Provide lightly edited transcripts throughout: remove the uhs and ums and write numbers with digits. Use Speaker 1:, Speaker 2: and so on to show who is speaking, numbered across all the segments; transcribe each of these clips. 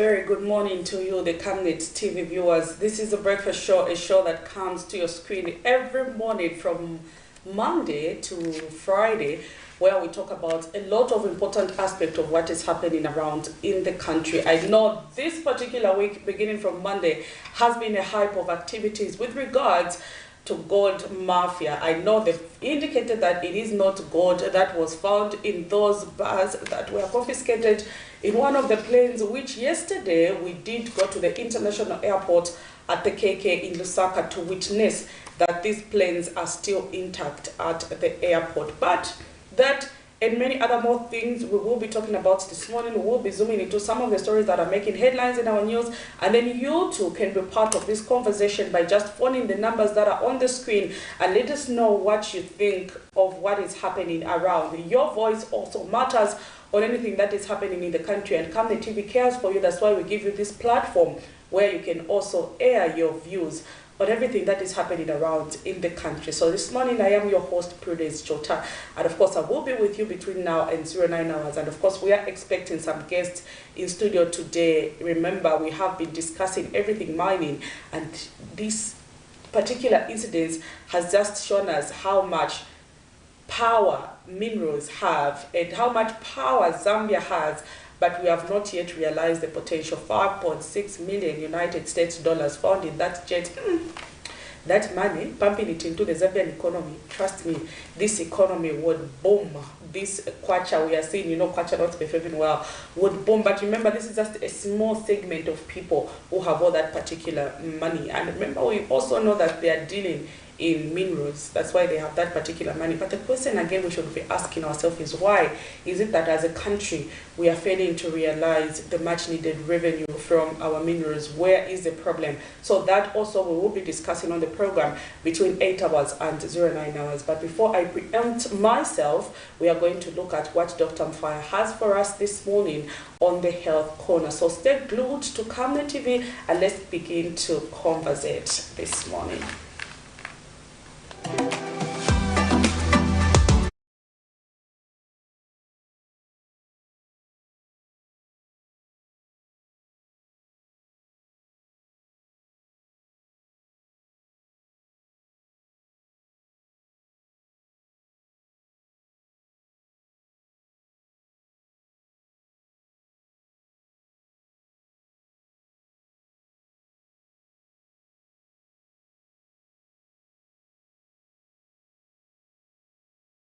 Speaker 1: very good morning to you, the Camnet TV viewers. This is a breakfast show, a show that comes to your screen every morning from Monday to Friday, where we talk about a lot of important aspects of what is happening around in the country. I know this particular week, beginning from Monday, has been a hype of activities with regards to gold mafia. I know they've indicated that it is not gold that was found in those bars that were confiscated in one of the planes, which yesterday we did go to the international airport at the KK in Lusaka to witness that these planes are still intact at the airport. But that and many other more things we will be talking about this morning. We will be zooming into some of the stories that are making headlines in our news, and then you too can be part of this conversation by just phoning the numbers that are on the screen and let us know what you think of what is happening around. Your voice also matters on anything that is happening in the country, and Camnet TV cares for you. That's why we give you this platform where you can also air your views on everything that is happening around in the country. So this morning I am your host, Prudence Jota, and of course I will be with you between now and 09 hours. And of course we are expecting some guests in studio today. Remember, we have been discussing everything mining, and this particular incident has just shown us how much power minerals have and how much power Zambia has, but we have not yet realized the potential. 5.6 million United States dollars found in that jet. That money, pumping it into the Zambian economy, trust me, this economy would boom. This kwacha we are seeing, you know, kwacha not behaving well, would boom. But remember, this is just a small segment of people who have all that particular money. And remember, we also know that they are dealing in minerals. That's why they have that particular money. But the question again we should be asking ourselves is, why is it that as a country we are failing to realize the much needed revenue from our minerals? Where is the problem? So that also we will be discussing on the program between 8 hours and 09 hours. But before I preempt myself, we are going to look at what Dr. Mfaya has for us this morning on the Health Corner. So stay glued to Camnet TV and let's begin to conversate this morning.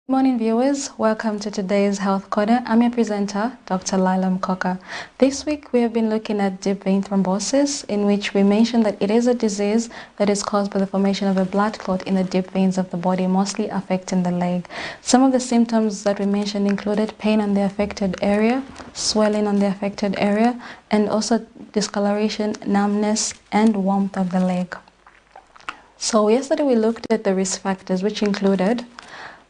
Speaker 2: Good morning viewers, welcome to today's Health Corner. I'm your presenter, Dr. Lila Mkoka. This week we have been looking at deep vein thrombosis, in which we mentioned that it is a disease that is caused by the formation of a blood clot in the deep veins of the body, mostly affecting the leg. Some of the symptoms that we mentioned included pain on the affected area, swelling on the affected area, and also discoloration, numbness, and warmth of the leg. So yesterday we looked at the risk factors, which included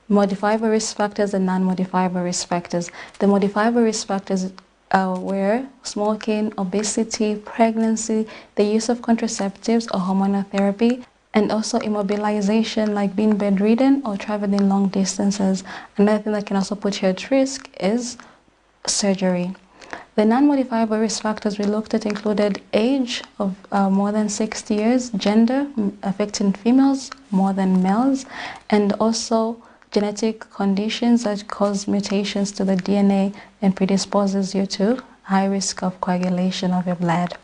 Speaker 2: modifiable risk factors and non-modifiable risk factors. The modifiable risk factors were smoking, obesity, pregnancy, the use of contraceptives or hormonal therapy, and also immobilization like being bedridden or traveling long distances. Another thing that can also put you at risk is surgery. The non-modifiable risk factors we looked at included age of more than 60 years, gender, affecting females more than males, and also genetic conditions that cause mutations to the DNA and predisposes you to high risk of coagulation of your blood.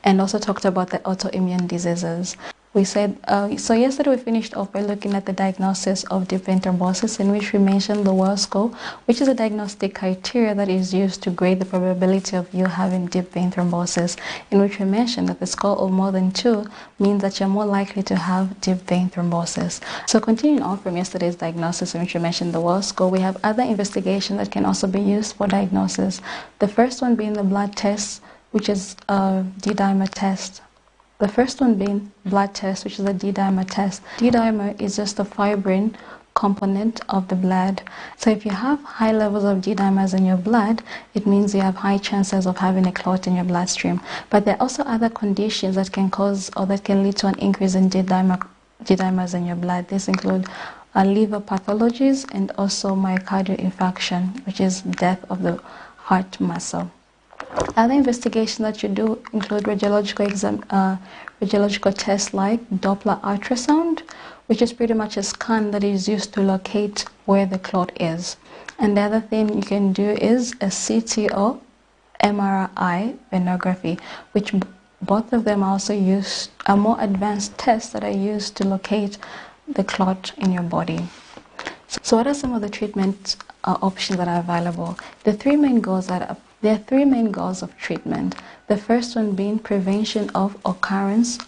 Speaker 2: And also talked about the autoimmune diseases. We said, so yesterday we finished off by looking at the diagnosis of deep vein thrombosis, in which we mentioned the Well score, which is a diagnostic criteria that is used to grade the probability of you having deep vein thrombosis, in which we mentioned that the score of more than 2 means that you're more likely to have deep vein thrombosis. So continuing on from yesterday's diagnosis, in which we mentioned the Well score, we have other investigations that can also be used for diagnosis. The first one being the blood test, which is a D-dimer test. The first one being blood test, which is a D-dimer test. D-dimer is just a fibrin component of the blood. So if you have high levels of D-dimers in your blood, it means you have high chances of having a clot in your bloodstream. But there are also other conditions that can cause or that can lead to an increase in D-dimers in your blood. These include liver pathologies and also myocardial infarction, which is death of the heart muscle. Other investigations that you do include radiological tests like Doppler ultrasound, which is pretty much a scan that is used to locate where the clot is. And the other thing you can do is a CT or MRI venography, which both of them also are more advanced tests that are used to locate the clot in your body. So what are some of the treatment options that are available? There are three main goals of treatment. The first one being prevention of reoccurrence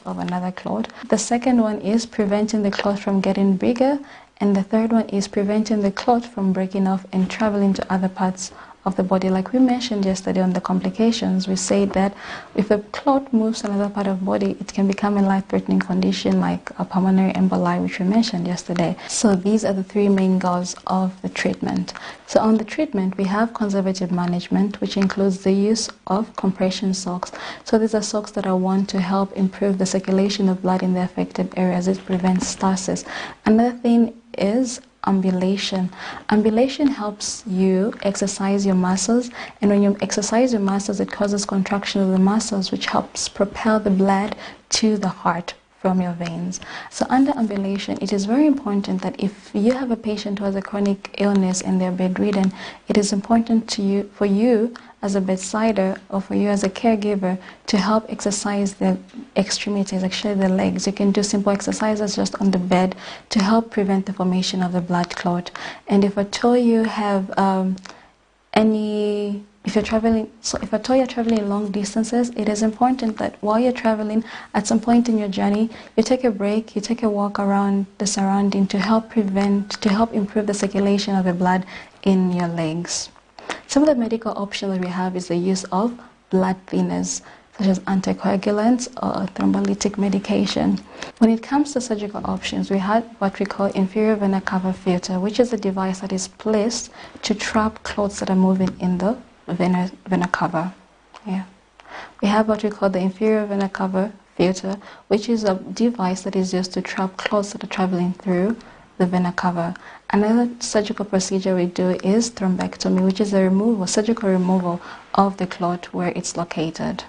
Speaker 2: of another clot. The second one is preventing the clot from getting bigger. And the third one is preventing the clot from breaking off and traveling to other parts of the body. Like we mentioned yesterday on the complications, we said that if a clot moves to another part of the body, it can become a life-threatening condition like a pulmonary emboli, which we mentioned yesterday. So these are the three main goals of the treatment. So on the treatment, we have conservative management, which includes the use of compression socks. So these are socks that are worn to help improve the circulation of blood in the affected areas. It prevents stasis. Another thing is ambulation. Ambulation helps you exercise your muscles, and when you exercise your muscles, it causes contraction of the muscles, which helps propel the blood to the heart from your veins. So under ambulation, it is very important that if you have a patient who has a chronic illness and they're bedridden, it is important for you as a bedsider or for you as a caregiver to help exercise the extremities, actually the legs. You can do simple exercises just on the bed to help prevent the formation of the blood clot. And if at all you have if you're traveling long distances, it is important that while you're traveling, at some point in your journey, you take a break, you take a walk around the surrounding to help improve the circulation of the blood in your legs. Some of the medical options that we have is the use of blood thinners, such as anticoagulants or thrombolytic medication. When it comes to surgical options, we have what we call inferior vena cava filter, which is a device that is placed to trap clots that are moving in the vena cava. Yeah. We have what we call the inferior vena cava filter, which is a device that is used to trap clots that are traveling through the vena cava. Another surgical procedure we do is thrombectomy, which is a surgical removal of the clot where it's located.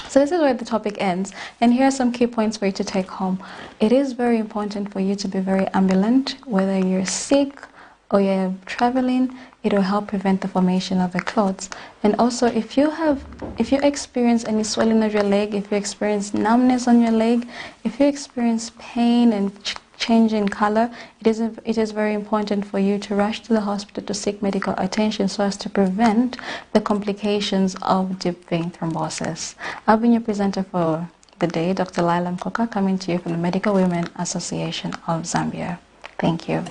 Speaker 2: So this is where the topic ends, and here are some key points for you to take home. It is very important for you to be very ambulant, whether you're sick or you're traveling. It will help prevent the formation of the clots. And also, if you experience any swelling of your leg, if you experience numbness on your leg, if you experience pain and change in color, it is very important for you to rush to the hospital to seek medical attention so as to prevent the complications of deep vein thrombosis. I've been your presenter for the day, Dr. Laila Mkoka, coming to you from the Medical Women Association of Zambia. Thank you.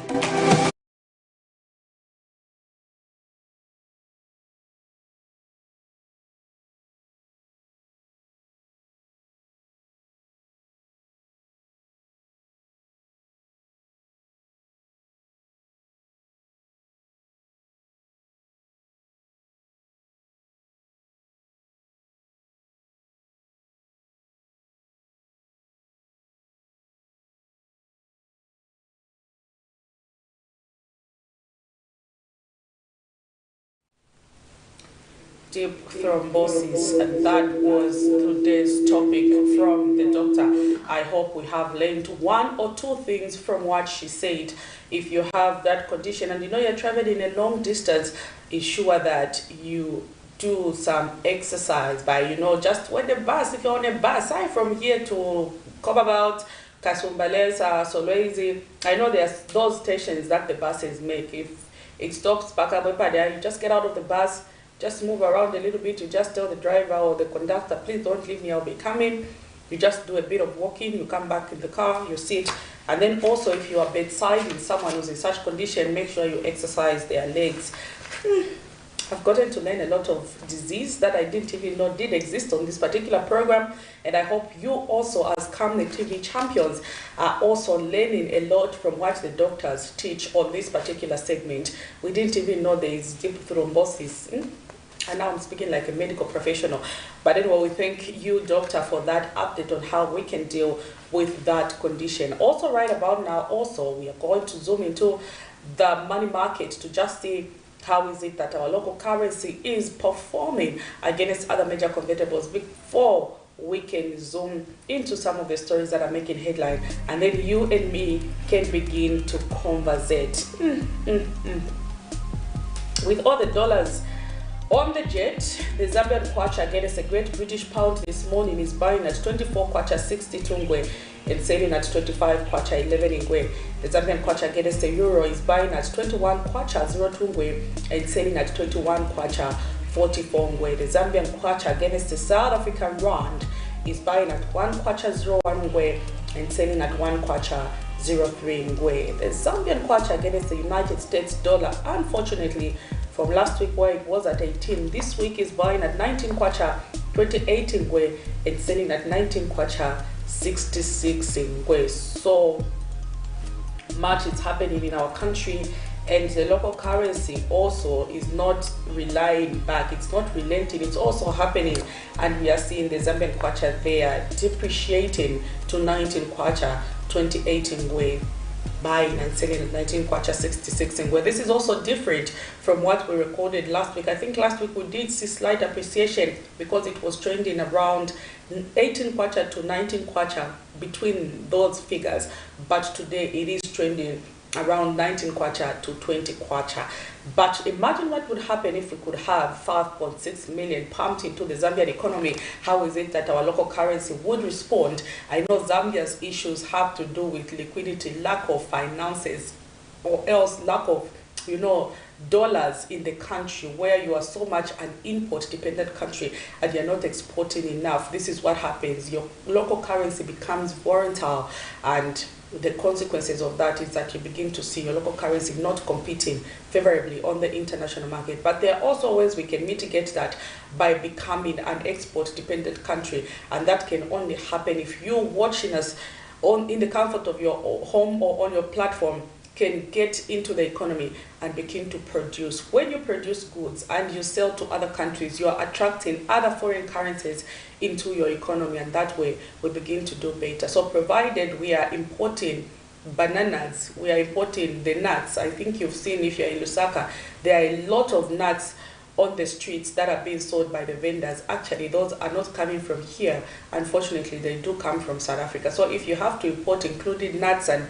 Speaker 1: Deep thrombosis, and that was today's topic from the doctor. I hope we have learned one or two things from what she said. If you have that condition and you know you're traveling a long distance, ensure that you do some exercise by, just when the bus, if you're on a bus, from here to Cobalt, Kasumbalesa, Solwezi, I know there's those stations that the buses make. If it stops back up, you just get out of the bus, just move around a little bit. You just tell the driver or the conductor, please don't leave me, I'll be coming. You just do a bit of walking, you come back in the car, you sit. And then also if you are bedside in someone who's in such condition, make sure you exercise their legs. I've gotten to learn a lot of disease that I didn't even know did exist on this particular program, and I hope you also, as Camnet TV champions, are also learning a lot from what the doctors teach on this particular segment. We didn't even know there is deep thrombosis. And now I'm speaking like a medical professional. But anyway, we thank you, doctor, for that update on how we can deal with that condition. Also, right about now, we are going to zoom into the money market to just see how is it that our local currency is performing against other major convertibles before we can zoom into some of the stories that are making headline, and then you and me can begin to conversate. With all the dollars on the jet, the Zambian kwacha against the Great British Pound this morning is buying at 24 kwacha 62 ngwe and selling at 25 kwacha 11 ngwe. The Zambian kwacha against the euro is buying at 21 kwacha 02 ngwe and selling at 21 kwacha 44 ngwe. The Zambian kwacha against the South African rand is buying at 1 kwacha 01 ngwe and selling at 1 kwacha 03 ngwe. The Zambian kwacha against the United States dollar, unfortunately, from last week where it was at 18, this week is buying at 19 kwacha 28 ngwe and selling at 19 kwacha 66 ngwe. So much is happening in our country, and the local currency also is not relying back, it's not relenting, it's also happening, and we are seeing the Zambian kwacha there depreciating to 19 kwacha 28 ngwe, buying and selling at 19 kwacha 66 ngwe. This is also different from what we recorded last week. I think last week we did see slight appreciation because it was trending around 18 kwacha to 19 kwacha, between those figures, but today it is trending around 19 kwacha to 20 kwacha. But imagine what would happen if we could have 5.6 million pumped into the Zambian economy. How is it that our local currency would respond? I know Zambia's issues have to do with liquidity, lack of finances, or else lack of, dollars in the country, where you are so much an import dependent country and you're not exporting enough. This is what happens. Your local currency becomes volatile, and the consequences of that is that you begin to see your local currency not competing favorably on the international market. But there are also ways we can mitigate that by becoming an export dependent country, and that can only happen if you watching us in the comfort of your home or on your platform can get into the economy and begin to produce. When you produce goods and you sell to other countries, you are attracting other foreign currencies into your economy, and that way we begin to do better. So provided we are importing bananas, we are importing the nuts. I think you've seen, if you're in Lusaka, there are a lot of nuts on the streets that are being sold by the vendors. Actually, those are not coming from here. Unfortunately, they do come from South Africa. So if you have to import including nuts and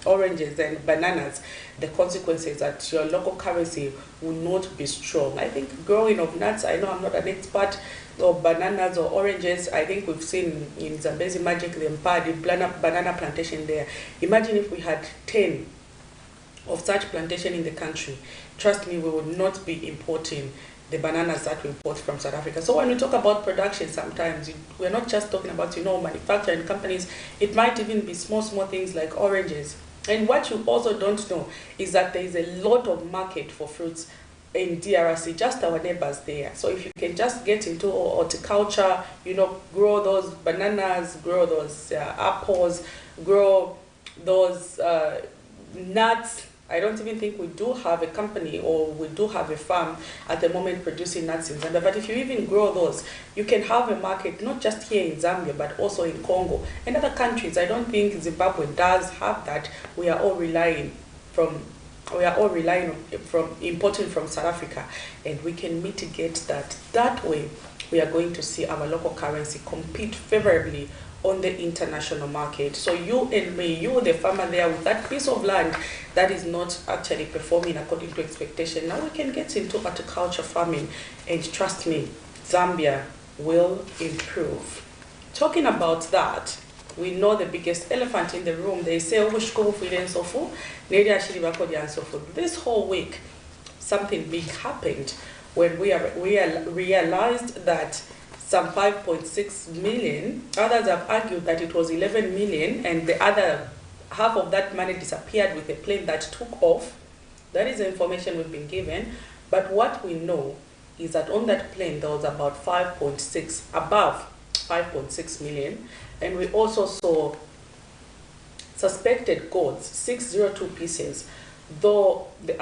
Speaker 1: oranges and bananas, the consequence is that your local currency will not be strong. I think growing of nuts, I know I'm not an expert, or bananas or oranges, I think we've seen in Zambezi Magic, the Mpadi banana plantation there. Imagine if we had 10 of such plantation in the country. Trust me, we would not be importing the bananas that we import from South Africa. So when we talk about production, sometimes we're not just talking about, manufacturing companies. It might even be small things like oranges. And what you also don't know is that there is a lot of market for fruits in DRC, just our neighbors there. So if you can just get into horticulture, grow those bananas, grow those apples, grow those nuts. I don't even think we do have a company or we do have a farm at the moment producing nuts in Zambia. But if you even grow those, you can have a market not just here in Zambia, but also in Congo and other countries. I don't think Zimbabwe does have that. We are all relying from importing from South Africa, and we can mitigate that. That way, we are going to see our local currency compete favorably on the international market. So you and me, you the farmer there with that piece of land that is not actually performing according to expectation, now we can get into horticulture farming, and trust me, Zambia will improve. Talking about that, we know the biggest elephant in the room. They say, this whole week, something big happened when we realized that some 5.6 million, others have argued that it was 11 million, and the other half of that money disappeared with a plane that took off. That is the information we've been given. But what we know is that on that plane there was about above 5.6 million, and we also saw suspected gods, 602 pieces, though the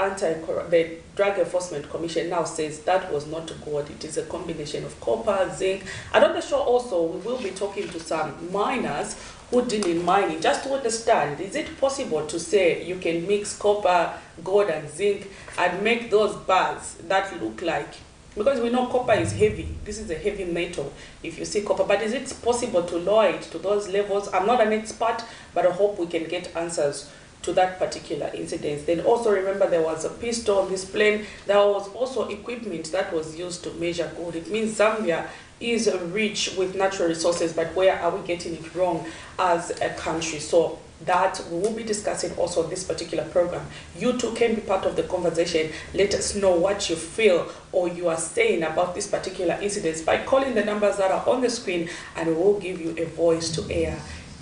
Speaker 1: Drug Enforcement Commission now says that was not gold. It is a combination of copper, zinc. And on the show also, we will be talking to some miners who deal in mining, just to understand, is it possible to say you can mix copper, gold and zinc and make those bars that look like, because we know copper is heavy, this is a heavy metal if you see copper, but is it possible to lower it to those levels? I'm not an expert, but I hope we can get answers to that particular incident. Then also remember there was a pistol on this plane. There was also equipment that was used to measure gold. It means Zambia is rich with natural resources, but where are we getting it wrong as a country? So that we will be discussing also on this particular program. You too can be part of the conversation. Let us know what you feel or you are saying about this particular incidents by calling the numbers that are on the screen, and we will give you a voice to air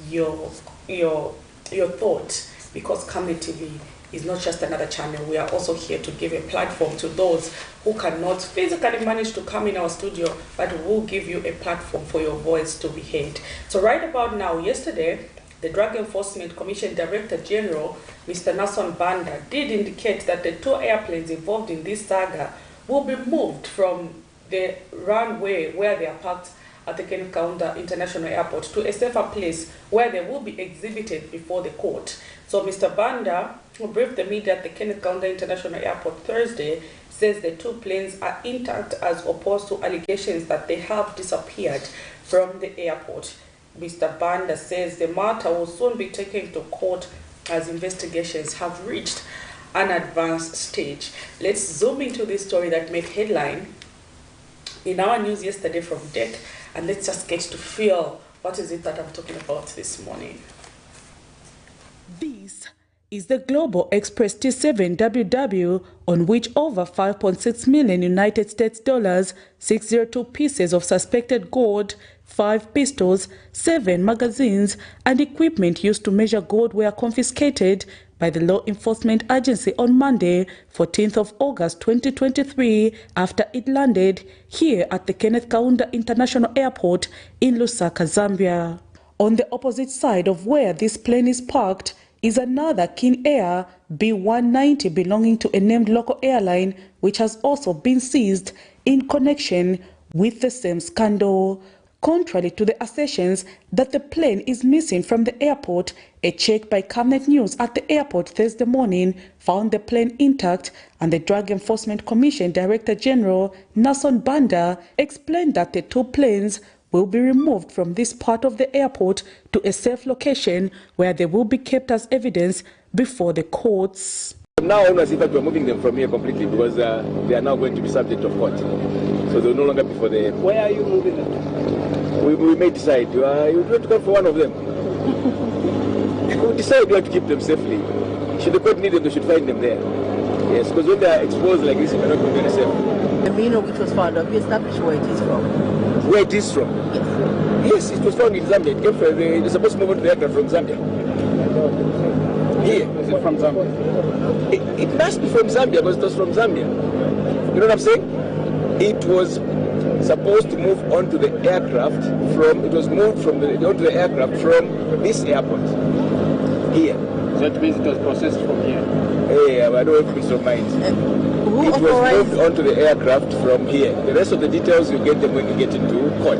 Speaker 1: your thoughts, because Camnet TV is not just another channel. We are also here to give a platform to those who cannot physically manage to come in our studio, but we will give you a platform for your voice to be heard. So right about now, yesterday, the Drug Enforcement Commission Director General, Mr. Nason Banda, did indicate that the 2 airplanes involved in this saga will be moved from the runway where they are parked at the Kenneth Kaunda International Airport to a safer place where they will be exhibited before the court. So Mr. Banda, who briefed the media at the Kenneth Kaunda International Airport Thursday, says the 2 planes are intact as opposed to allegations that they have disappeared from the airport. Mr. Banda says the matter will soon be taken to court as investigations have reached an advanced stage. Let's zoom into this story that made headline in our news yesterday from DEC, and let's just get to feel what is it that I'm talking about this morning. This is the Global Express T7WW, on which over 5.6 million United States dollars, 602 pieces of suspected gold, 5 pistols, 7 magazines, and equipment used to measure gold were confiscated by the Law Enforcement Agency on Monday, 14th of August 2023, after it landed here at the Kenneth Kaunda International Airport in Lusaka, Zambia. On the opposite side of where this plane is parked is another King Air B190 belonging to a named local airline, which has also been seized in connection with the same scandal. Contrary to the assertions that the plane is missing from the airport, a check by Camnet News at the airport Thursday morning found the plane intact, and the Drug Enforcement Commission Director General Nason Banda explained that the 2 planes will be removed from this part of the airport to a safe location where they will be kept as evidence before the courts.
Speaker 3: Now, honestly, that we're moving them from here completely because they are now going to be subject of court. So they will no longer be for the...
Speaker 4: Where are you moving them?
Speaker 3: We may decide. You want to go for one of them. We'll decide where to keep them safely. Should the court need them, they should find them there. Yes, because when they are exposed like this, they're not going to be very safe.
Speaker 4: The mineral which was found, have you established where it is from?
Speaker 3: Where it is from?
Speaker 4: Yes.
Speaker 3: Yes, it was found in Zambia. It came from, they're supposed to move on to the aircraft from Zambia. Here.
Speaker 4: Is it from Zambia?
Speaker 3: It must be from Zambia because it was from Zambia. You know what I'm saying? It was supposed to move onto the aircraft from, it was moved from onto the aircraft from this airport. Here.
Speaker 4: So that means it was processed from here?
Speaker 3: Yeah, I don't have peace of mind.
Speaker 4: Who
Speaker 3: it was
Speaker 4: authorized?
Speaker 3: moved onto the aircraft from here. The rest of the details you get them when you get into court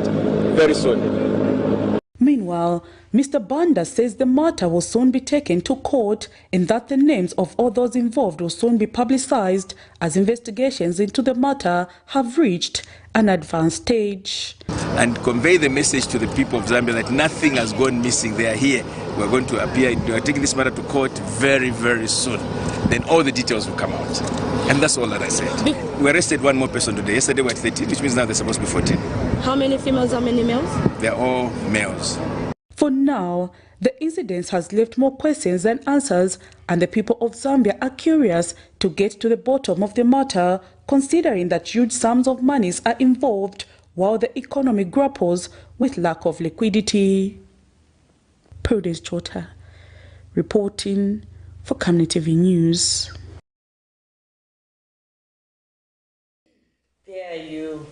Speaker 3: very soon.
Speaker 1: Meanwhile, Mr. Banda says the matter will soon be taken to court and that the names of all those involved will soon be publicized as investigations into the matter have reached an advanced stage.
Speaker 3: And convey the message to the people of Zambia that nothing has gone missing. They are here. We're going to appear. We are taking this matter to court very, very soon. Then all the details will come out. And that's all that I said. We arrested one more person today. Yesterday we were at 13, which means now they're supposed to be 14.
Speaker 5: How many females, how many males?
Speaker 3: They're all males.
Speaker 1: For now, the incident has left more questions than answers, and the people of Zambia are curious to get to the bottom of the matter, considering that huge sums of monies are involved while the economy grapples with lack of liquidity. Prudence Chota, reporting for Camnet TV News. There you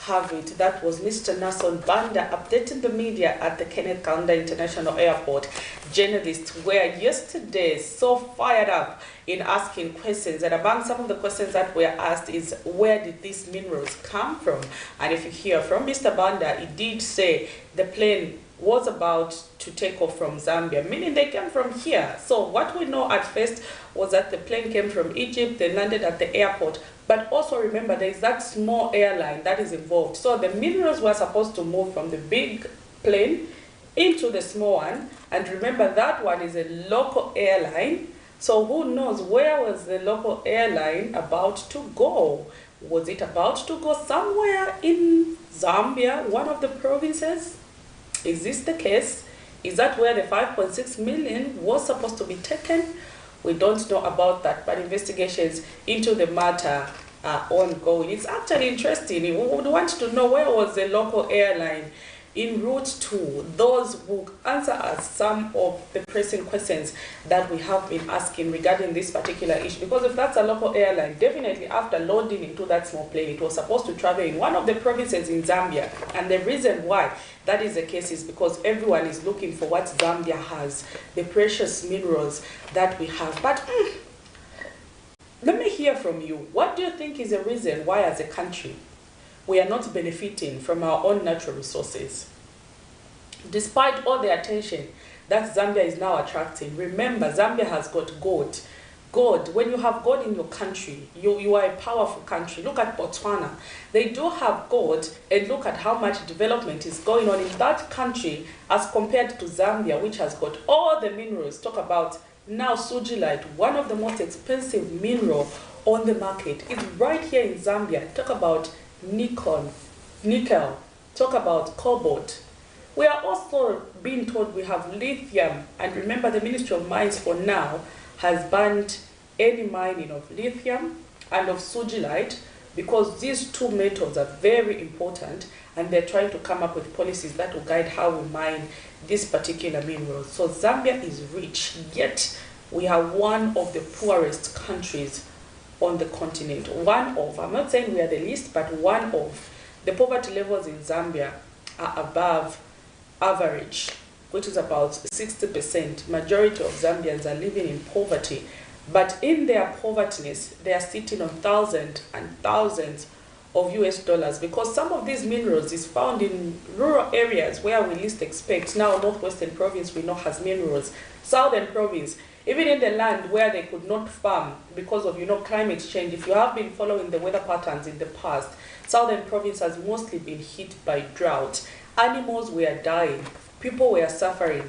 Speaker 1: have it. That was Mr. Nason Banda updating the media at the Kenneth Kaunda International Airport. Journalists were yesterday so fired up in asking questions, and among some of the questions that were asked is, where did these minerals come from? And if you hear from Mr. Banda, he did say the plane was about to take off from Zambia, meaning they came from here. So what we know at first was that the plane came from Egypt, they landed at the airport. But also remember, there is that small airline that is involved. So the minerals were supposed to move from the big plane into the small one. And remember, that one is a local airline. So who knows, where was the local airline about to go? Was it about to go somewhere in Zambia, one of the provinces? Is this the case? Is that where the 5.6 million was supposed to be taken? We don't know about that, but investigations into the matter are ongoing. It's actually interesting. We would want to know, where was the local airline en route to? Those who answer us some of the pressing questions that we have been asking regarding this particular issue. Because if that's a local airline, definitely after loading into that small plane, it was supposed to travel in one of the provinces in Zambia. And the reason why that is the case is because everyone is looking for what Zambia has, the precious minerals that we have. But let me hear from you. What do you think is the reason why, as a country, we are not benefiting from our own natural resources? Despite all the attention that Zambia is now attracting, remember, Zambia has got gold. Gold, when you have gold in your country, you are a powerful country. Look at Botswana. They do have gold, and look at how much development is going on in that country as compared to Zambia, which has got all the minerals. Talk about now sugilite, one of the most expensive mineral on the market, is right here in Zambia. Talk about nickel, talk about cobalt. We are also being told we have lithium, and remember, the Ministry of Mines for now has banned any mining of lithium and of sugilite, because these two metals are very important, and they're trying to come up with policies that will guide how we mine this particular mineral. So Zambia is rich, yet we are one of the poorest countries on the continent. One of, I'm not saying we are the least, but one of. The poverty levels in Zambia are above average, which is about 60%. Majority of Zambians are living in poverty, but in their povertiness, they are sitting on thousands and thousands of US dollars, because some of these minerals is found in rural areas where we least expect. Now, Northwestern Province we know has minerals. Southern Province, even in the land where they could not farm because of, climate change. If you have been following the weather patterns in the past, Southern Province has mostly been hit by drought. Animals were dying. People were suffering.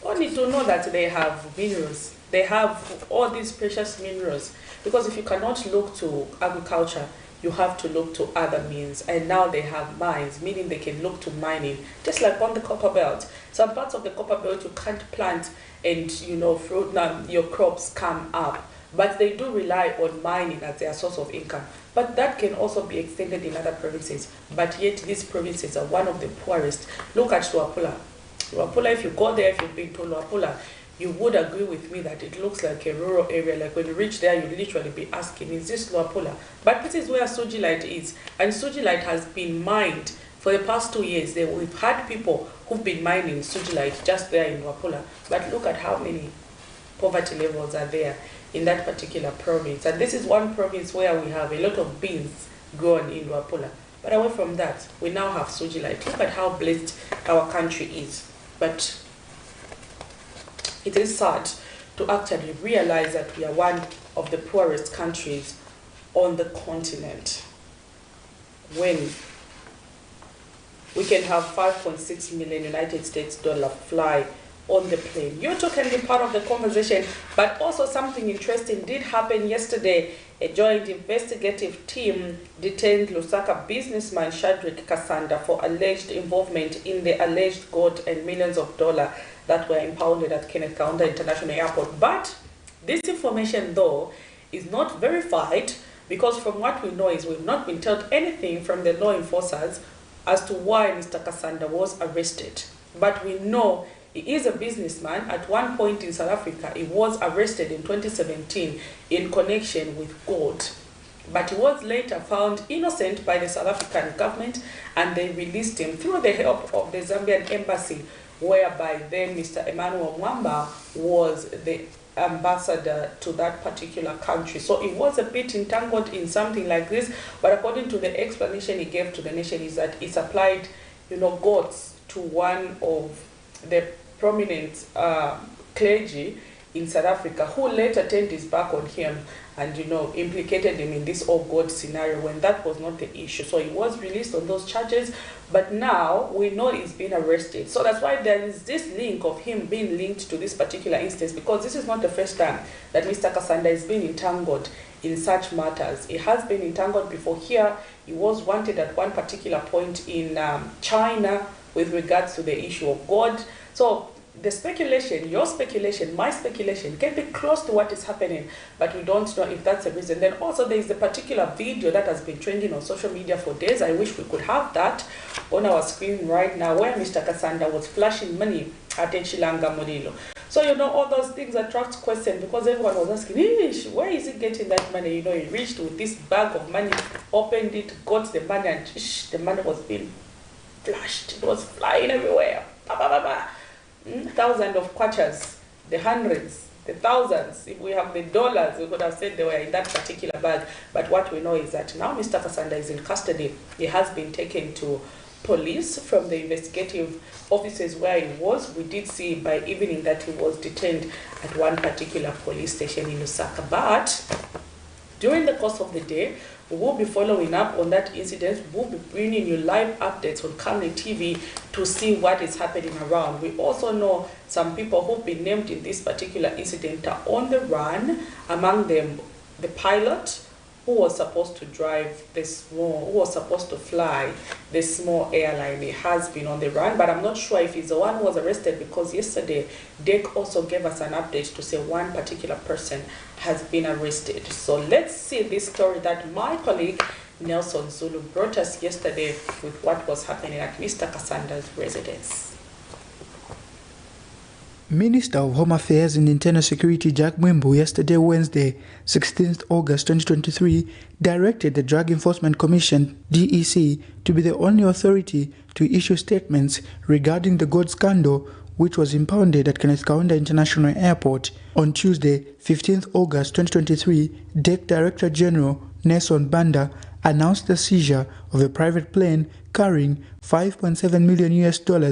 Speaker 1: Only to know that they have minerals. They have all these precious minerals. Because if you cannot look to agriculture, you have to look to other means. And now they have mines, meaning they can look to mining. Just like on the copper belt. Some parts of the copper belt you can't plant and, fruit, your crops come up. But they do rely on mining as their source of income. But that can also be extended in other provinces. But yet these provinces are one of the poorest. Look at Luapula. Luapula, if you go there, if you've been to Luapula, you would agree with me that it looks like a rural area. Like when you reach there, you literally be asking, is this Luapula? But this is where sugilite is. And sugilite has been mined for the past 2 years. We've had people who've been mining sugilite just there in Luapula. But look at how many poverty levels are there in that particular province. And this is one province where we have a lot of beans grown in Luapula. But away from that, we now have sugilite. Look at how blessed our country is. But it is sad to actually realize that we are one of the poorest countries on the continent, when we can have 5.6 million United States dollar fly on the plane. You too can be part of the conversation, but also something interesting did happen yesterday. A joint investigative team detained Lusaka businessman Shadrach Kasanda for alleged involvement in the alleged gold and millions of dollars that were impounded at Kenneth Kaunda International Airport. But this information, though, is not verified, because from what we know is we've not been told anything from the law enforcers as to why Mr. Kasanda was arrested. But we know he is a businessman. At one point in South Africa, he was arrested in 2017 in connection with gold. But he was later found innocent by the South African government, and they released him through the help of the Zambian embassy, whereby then Mr. Emmanuel Mwamba was the ambassador to that particular country. So he was a bit entangled in something like this, but according to the explanation he gave to the nation is that he supplied, goats to one of the prominent clergy in South Africa who later turned his back on him and, you know, implicated him in this all God scenario when that was not the issue. So he was released on those charges, but now we know he's been arrested. So that's why there is this link of him being linked to this particular instance, because this is not the first time that Mr. Kasanda has been entangled in such matters. He has been entangled before here. He was wanted at one particular point in China with regards to the issue of God. So the speculation, your speculation, my speculation can be close to what is happening, but we don't know if that's the reason. Then also there is the particular video that has been trending on social media for days. I wish we could have that on our screen right now, where Mr. Kasanda was flashing money at Chilanga Mulilo. So, you know, all those things attract questions because everyone was asking, where is he getting that money? You know, he reached with this bag of money, opened it, got the money, and the money was being flashed. It was flying everywhere. Ba, ba, ba, ba. Thousands of kwachas, the hundreds, the thousands. If we have the dollars, we could have said they were in that particular bag. But what we know is that now Mr. Kasanda is in custody. He has been taken to police from the investigative offices where he was. We did see by evening that he was detained at one particular police station in Lusaka. But during the course of the day, we will be following up on that incident. We'll be bringing you live updates on Camnet TV to see what is happening around. We also know some people who've been named in this particular incident are on the run. Among them, the pilot who was supposed to fly this small airline. He has been on the run, but I'm not sure if he's the one who was arrested, because yesterday Dek also gave us an update to say one particular person has been arrested. So let's see this story that my colleague Nelson Zulu brought us yesterday with what was happening at Mr. Kasanda's residence.
Speaker 6: Minister of Home Affairs and Internal Security Jack Mwembu yesterday, Wednesday, 16th August 2023, directed the Drug Enforcement Commission, DEC, to be the only authority to issue statements regarding the gold scandal which was impounded at Kenneth Kaunda International Airport. On Tuesday, 15th August 2023, DEC Director General Nelson Banda announced the seizure of a private plane carrying $5.7 million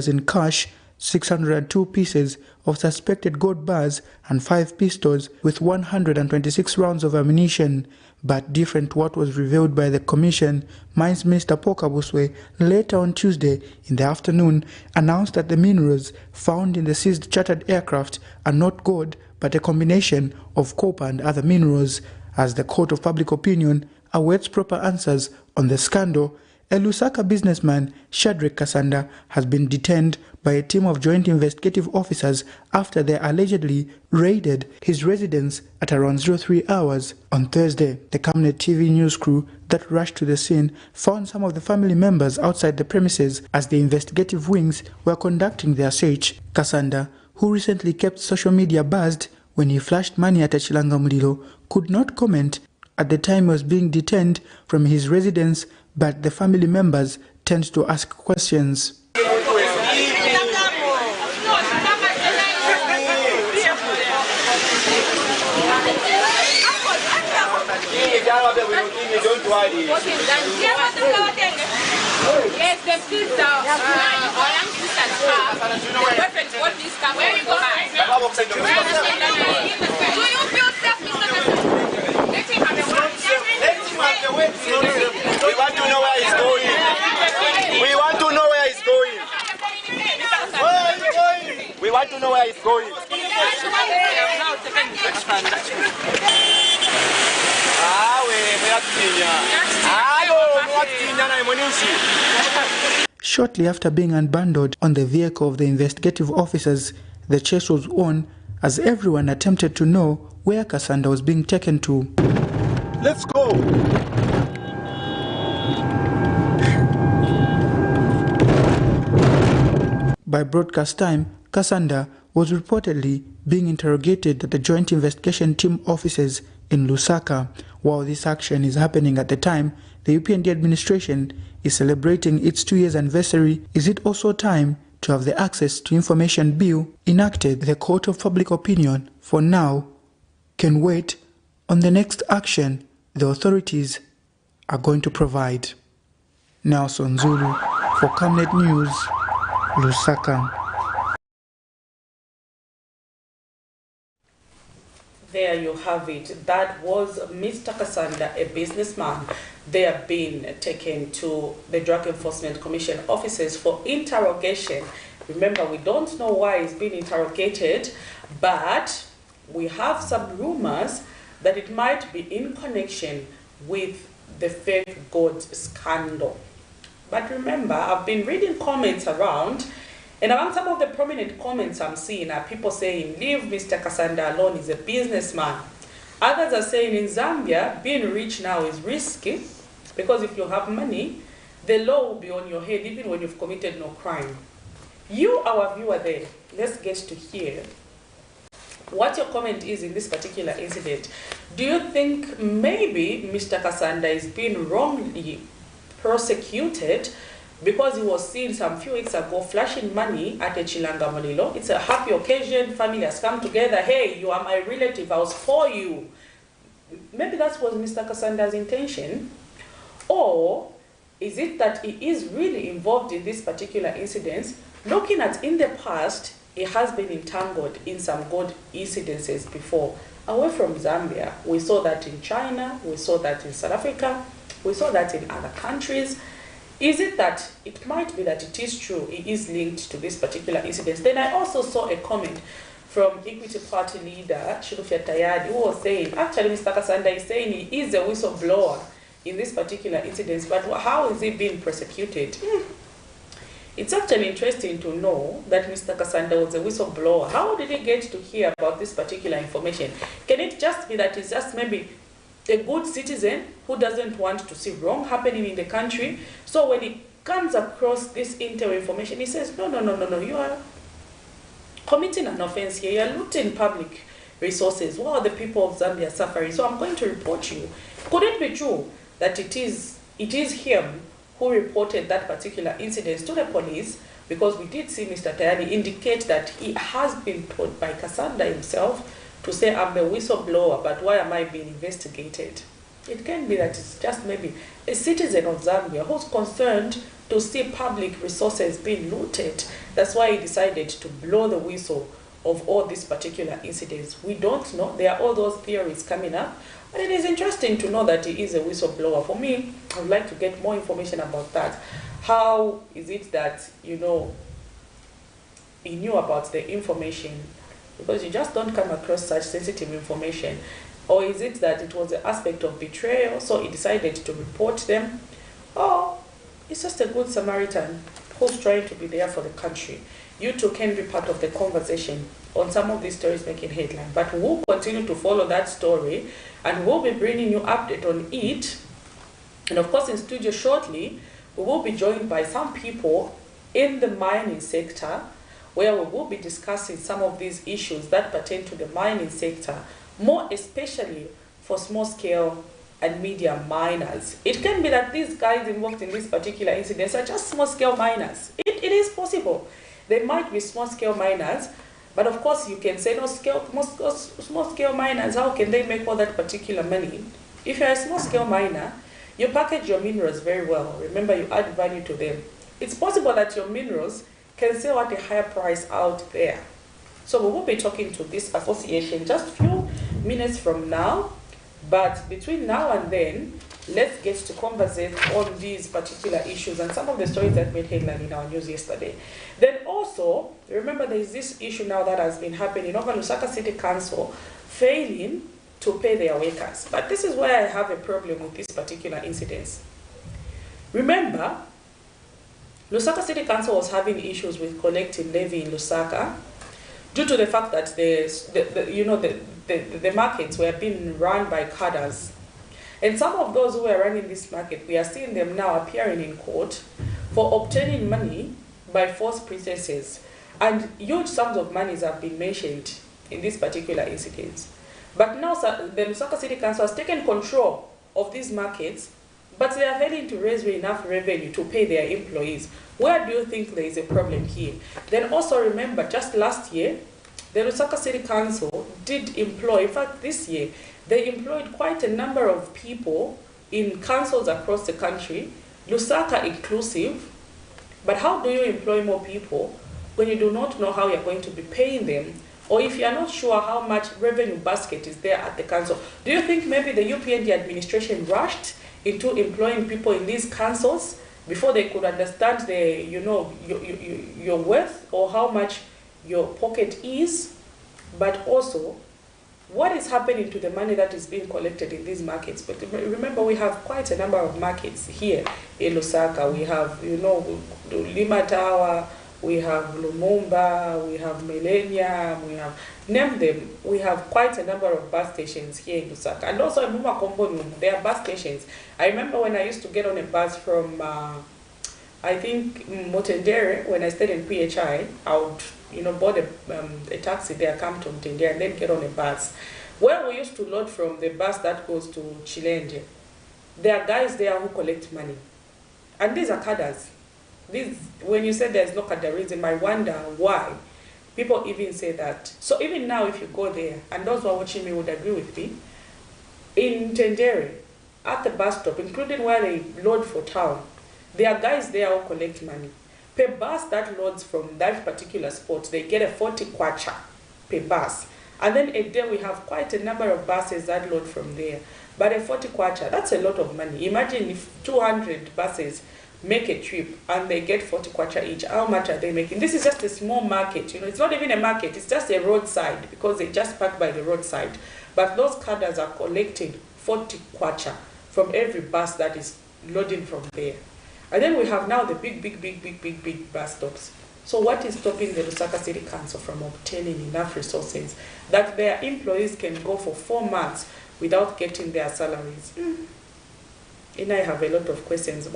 Speaker 6: in cash, 602 pieces of suspected gold bars and 5 pistols with 126 rounds of ammunition. But different to what was revealed by the Commission, Mines Minister Paul Kabuswe later on Tuesday in the afternoon announced that the minerals found in the seized chartered aircraft are not gold but a combination of copper and other minerals. As the Court of Public Opinion awaits proper answers on the scandal, a Lusaka businessman, Shadrach Kasanda, has been detained by a team of joint investigative officers after they allegedly raided his residence at around 03 hours. On Thursday, the Camnet TV news crew that rushed to the scene found some of the family members outside the premises as the investigative wings were conducting their search. Kasanda, who recently kept social media buzzed when he flashed money at Chilanga Mulilo, could not comment at the time he was being detained from his residence, but the family members tend to ask questions.
Speaker 7: We want to know where he's going. We want to know where he's going. Where are you going? We want to know where he's going.
Speaker 6: Shortly after being unbundled on the vehicle of the investigative officers, the chase was on as everyone attempted to know where Kasanda was being taken to.
Speaker 7: Let's go.
Speaker 6: By broadcast time, Kasanda was reportedly being interrogated at the Joint Investigation Team offices in Lusaka. While this action is happening at the time the UPND administration is celebrating its 2 years anniversary, is it also time to have the Access to Information Bill enacted? The Court of Public Opinion, for now, can wait on the next action the authorities are going to provide. Nelson Zulu for Camnet News, Lusaka.
Speaker 1: There you have it. That was Mr. Kasanda, a businessman. They have been taken to the Drug Enforcement Commission offices for interrogation. Remember, we don't know why he's being interrogated, but we have some rumors that it might be in connection with the fake gold scandal. But remember, I've been reading comments around, and among some of the prominent comments I'm seeing are people saying, leave Mr. Kasanda alone, he's a businessman. Others are saying in Zambia, being rich now is risky, because if you have money, the law will be on your head even when you've committed no crime. You, our viewer there, let's get to hear what your comment is in this particular incident. Do you think maybe Mr. Kasanda is being wrongly prosecuted because he was seen some few weeks ago flashing money at a Chilanga Molilo? It's a happy occasion, family has come together. Hey, you are my relative, I was for you. Maybe that was Mr. Kasanda's intention. Or is it that he is really involved in this particular incident? Looking at in the past, he has been entangled in some gold incidences before. Away from Zambia, we saw that in China, we saw that in South Africa, we saw that in other countries. Is it that it might be that it is true, he is linked to this particular incident? Then I also saw a comment from Equity Party leader, Shilufya Tayadi, who was saying, actually Mr. Kasanda is saying he is a whistleblower in this particular incident, but how is he being prosecuted? It's actually interesting to know that Mr. Kasanda was a whistleblower. How did he get to hear about this particular information? Can it just be that he's just maybe a good citizen who doesn't want to see wrong happening in the country? So when he comes across this intel information, he says, no, you are committing an offense here. You are looting public resources. What are the people of Zambia suffering? So I'm going to report you. Could it be true that it is him who reported that particular incident to the police? Because we did see Mr. Tayani indicate that he has been told by Kasanda himself to say, I'm the whistleblower, but why am I being investigated? It can be that it's just maybe a citizen of Zambia who's concerned to see public resources being looted. That's why he decided to blow the whistle of all these particular incidents. We don't know. There are all those theories coming up. But it is interesting to know that he is a whistleblower. For me, I would like to get more information about that. How is it that, he knew about the information? Because you just don't come across such sensitive information. Or is it that it was an aspect of betrayal, so he decided to report them? Or he's just a good Samaritan who's trying to be there for the country. You too can be part of the conversation on some of these stories making headline. But we'll continue to follow that story, and we'll be bringing you update on it. And of course, in studio shortly, we will be joined by some people in the mining sector, where we will be discussing some of these issues that pertain to the mining sector, more especially for small-scale and medium miners. It can be that these guys involved in this particular incidents are just small-scale miners. It is possible. They might be small-scale miners, but of course you can say, no, small-scale miners, how can they make all that particular money? If you're a small-scale miner, you package your minerals very well. Remember, you add value to them. It's possible that your minerals can sell at a higher price out there. So we will be talking to this association just a few minutes from now. But between now and then, let's get to conversate on these particular issues and some of the stories that made headline in our news yesterday. Then also, remember there is this issue now that has been happening over Lusaka City Council failing to pay their workers. But this is where I have a problem with this particular incidents. Remember, Lusaka City Council was having issues with collecting levy in Lusaka due to the fact that the markets were being run by cadres. And some of those who were running this market, we are seeing them now appearing in court for obtaining money by false pretenses. And huge sums of monies have been mentioned in this particular incident. But now the Lusaka City Council has taken control of these markets, but they are failing to raise enough revenue to pay their employees. Where do you think there is a problem here? Then also remember, just last year, the Lusaka City Council did employ, in fact this year, they employed quite a number of people in councils across the country, Lusaka inclusive. But how do you employ more people when you do not know how you're going to be paying them Or if you are not sure how much revenue basket is there at the council, do you think maybe the UPND administration rushed into employing people in these councils before they could understand the, your worth or how much your pocket is? But also, what is happening to the money that is being collected in these markets? But remember, we have quite a number of markets here in Lusaka. We have, Lima Tower, we have Lumumba, we have Millennium, we have, name them, we have quite a number of bus stations here in Lusaka. And also in Mumakombo, there are bus stations. I remember when I used to get on a bus from, I think, Motendere, when I stayed in PHI, I would board a taxi there, come to Mtendere, and then get on a bus. Where we used to load from the bus that goes to Chilende, there are guys there who collect money. And these are cadres. When you say there's no cadreism, I wonder why people even say that. So even now, if you go there, and those who are watching me would agree with me, in Mtendere, at the bus stop, including where they load for town, there are guys there who collect money. Per bus that loads from that particular spot, they get a 40 kwacha per bus. And then a day we have quite a number of buses that load from there. But a 40 kwacha, that's a lot of money. Imagine if 200 buses make a trip and they get 40 kwacha each. How much are they making? This is just a small market. It's not even a market. It's just a roadside because they just park by the roadside. But those cadres are collecting 40 kwacha from every bus that is loading from there. And then we have now the big bus stops. So what is stopping the Lusaka City Council from obtaining enough resources that their employees can go for 4 months without getting their salaries? And I have a lot of questions.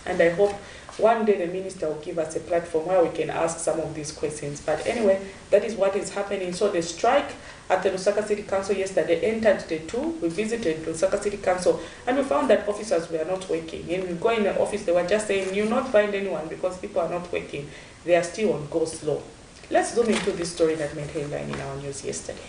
Speaker 1: And I hope one day the minister will give us a platform where we can ask some of these questions. But anyway, that is what is happening. So the strike at the Lusaka City Council yesterday entered day 2. We visited Lusaka City Council and we found that officers were not working. And we go in the office, they were just saying, you'll not find anyone because people are not working. They are still on go slow. Let's zoom into this story that made headline in our news yesterday.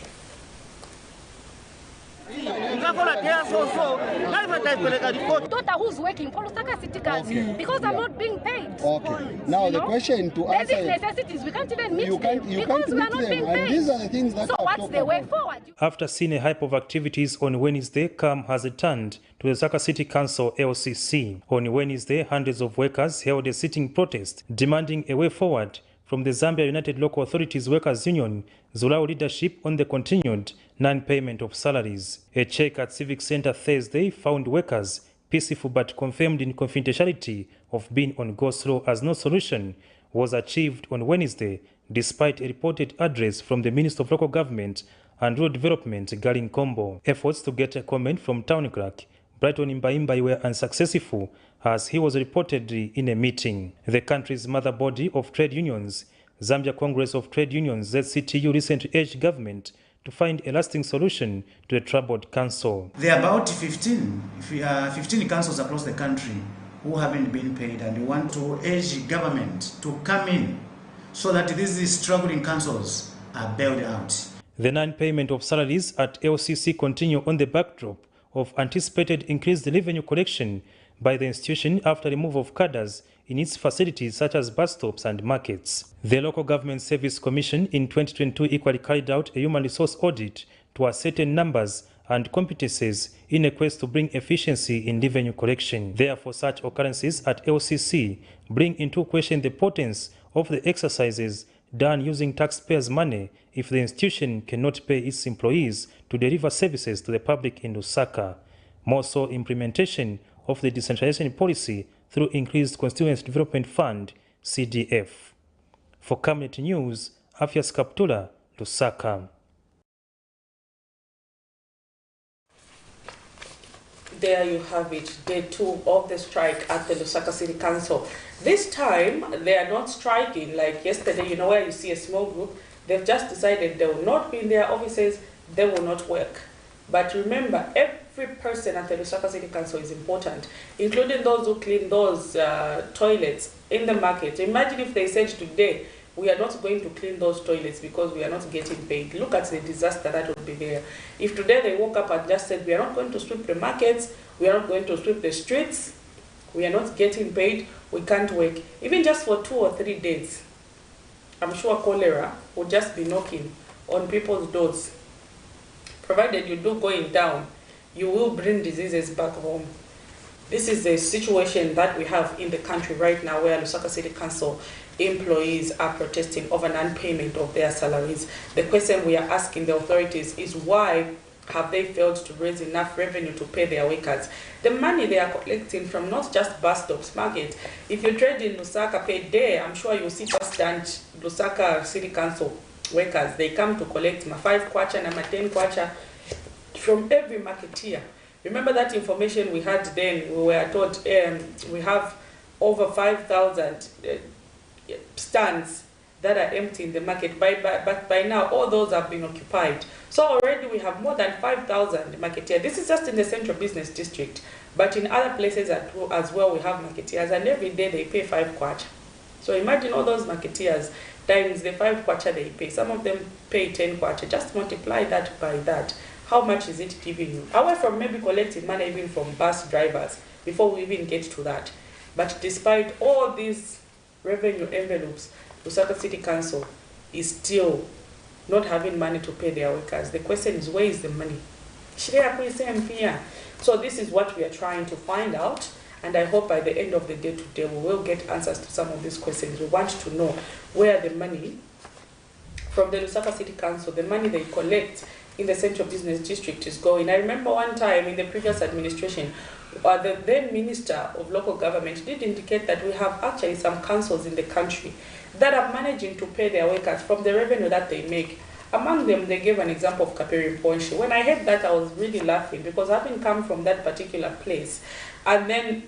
Speaker 8: Daughter who's working for Lusaka City Council because I'm not being paid.
Speaker 9: Okay. Now the question to answer
Speaker 8: basic necessities we can't even meet them
Speaker 9: you
Speaker 8: because
Speaker 9: can't
Speaker 8: we are
Speaker 9: meet
Speaker 8: not
Speaker 9: them,
Speaker 8: being
Speaker 9: and
Speaker 8: paid.
Speaker 9: these are the things that
Speaker 8: so
Speaker 9: I've
Speaker 8: what's
Speaker 9: talked
Speaker 8: the way
Speaker 9: about.
Speaker 8: forward?
Speaker 10: After seeing a hype of activities on Wednesday, calm has returned to the Lusaka City Council LCC. On Wednesday, hundreds of workers held a sitting protest demanding a way forward from the Zambia United Local Authorities Workers Union, Zulao leadership on the continued non-payment of salaries. A check at Civic Center Thursday found workers peaceful but confirmed in confidentiality of being on go slow as no solution was achieved on Wednesday, despite a reported address from the Minister of Local Government and Rural Development, Galin Kombo. Efforts to get a comment from Town Clerk Brighton Imbaimbai were unsuccessful as he was reportedly in a meeting. The country's mother body of trade unions, Zambia Congress of Trade Unions ZCTU, recently urged government to find a lasting solution to the troubled council.
Speaker 11: There are about 15 councils across the country who haven't been paid, and we want to urge government to come in so that these struggling councils are bailed out.
Speaker 10: The non-payment of salaries at LCC continue on the backdrop of anticipated increased revenue collection by the institution after remove of cadres in its facilities such as bus stops and markets. The Local Government Service Commission in 2022 equally carried out a human resource audit to ascertain numbers and competencies in a quest to bring efficiency in revenue collection. Therefore, such occurrences at LCC bring into question the potence of the exercises done using taxpayers' money if the institution cannot pay its employees to deliver services to the public in Lusaka. More so, implementation of the decentralization policy through increased Constituency Development Fund, CDF. For Camnet News, Afias Kaptula, Lusaka.
Speaker 1: There you have it, day 2 of the strike at the Lusaka City Council. This time, they are not striking like yesterday, where you see a small group. They've just decided they will not be in their offices, they will not work. But remember, every person at the Lusaka City Council is important, including those who clean those toilets in the market. Imagine if they said today, we are not going to clean those toilets because we are not getting paid. Look at the disaster that would be there. If today they woke up and just said, we are not going to sweep the markets, we are not going to sweep the streets, we are not getting paid, we can't work, even just for 2 or 3 days, I'm sure cholera will just be knocking on people's doors. Provided you do going down, you will bring diseases back home. This is the situation that we have in the country right now, where Lusaka City Council employees are protesting over non-payment of their salaries. The question we are asking the authorities is, why have they failed to raise enough revenue to pay their workers? The money they are collecting from not just bus stops, market. If you trade in Lusaka per day, I'm sure you'll see firsthand Lusaka City Council workers. They come to collect ma 5 kwacha and ma 10 kwacha from every marketeer. Remember that information we had then? We were told we have over 5,000 stands that are empty in the market. But by now, all those have been occupied. So already we have more than 5,000 marketeers. This is just in the central business district. But in other places as well, we have marketeers. And every day they pay 5 kwacha. So imagine all those marketeers times the 5 kwacha they pay. Some of them pay 10 kwacha. Just multiply that by that. How much is it giving you? Away from maybe collecting money even from bus drivers before we even get to that. But despite all these revenue envelopes, Lusaka City Council is still not having money to pay their workers. The question is, where is the money? So this is what we are trying to find out, and I hope by the end of the day today we will get answers to some of these questions. We want to know where the money from the Lusaka City Council, the money they collect in the central business district, is going. I remember one time in the previous administration, the then Minister of Local Government did indicate that we have actually some councils in the country that are managing to pay their workers from the revenue that they make. Among them, they gave an example of Kapiri Ponshi. When I heard that, I was really laughing, because having come from that particular place, and then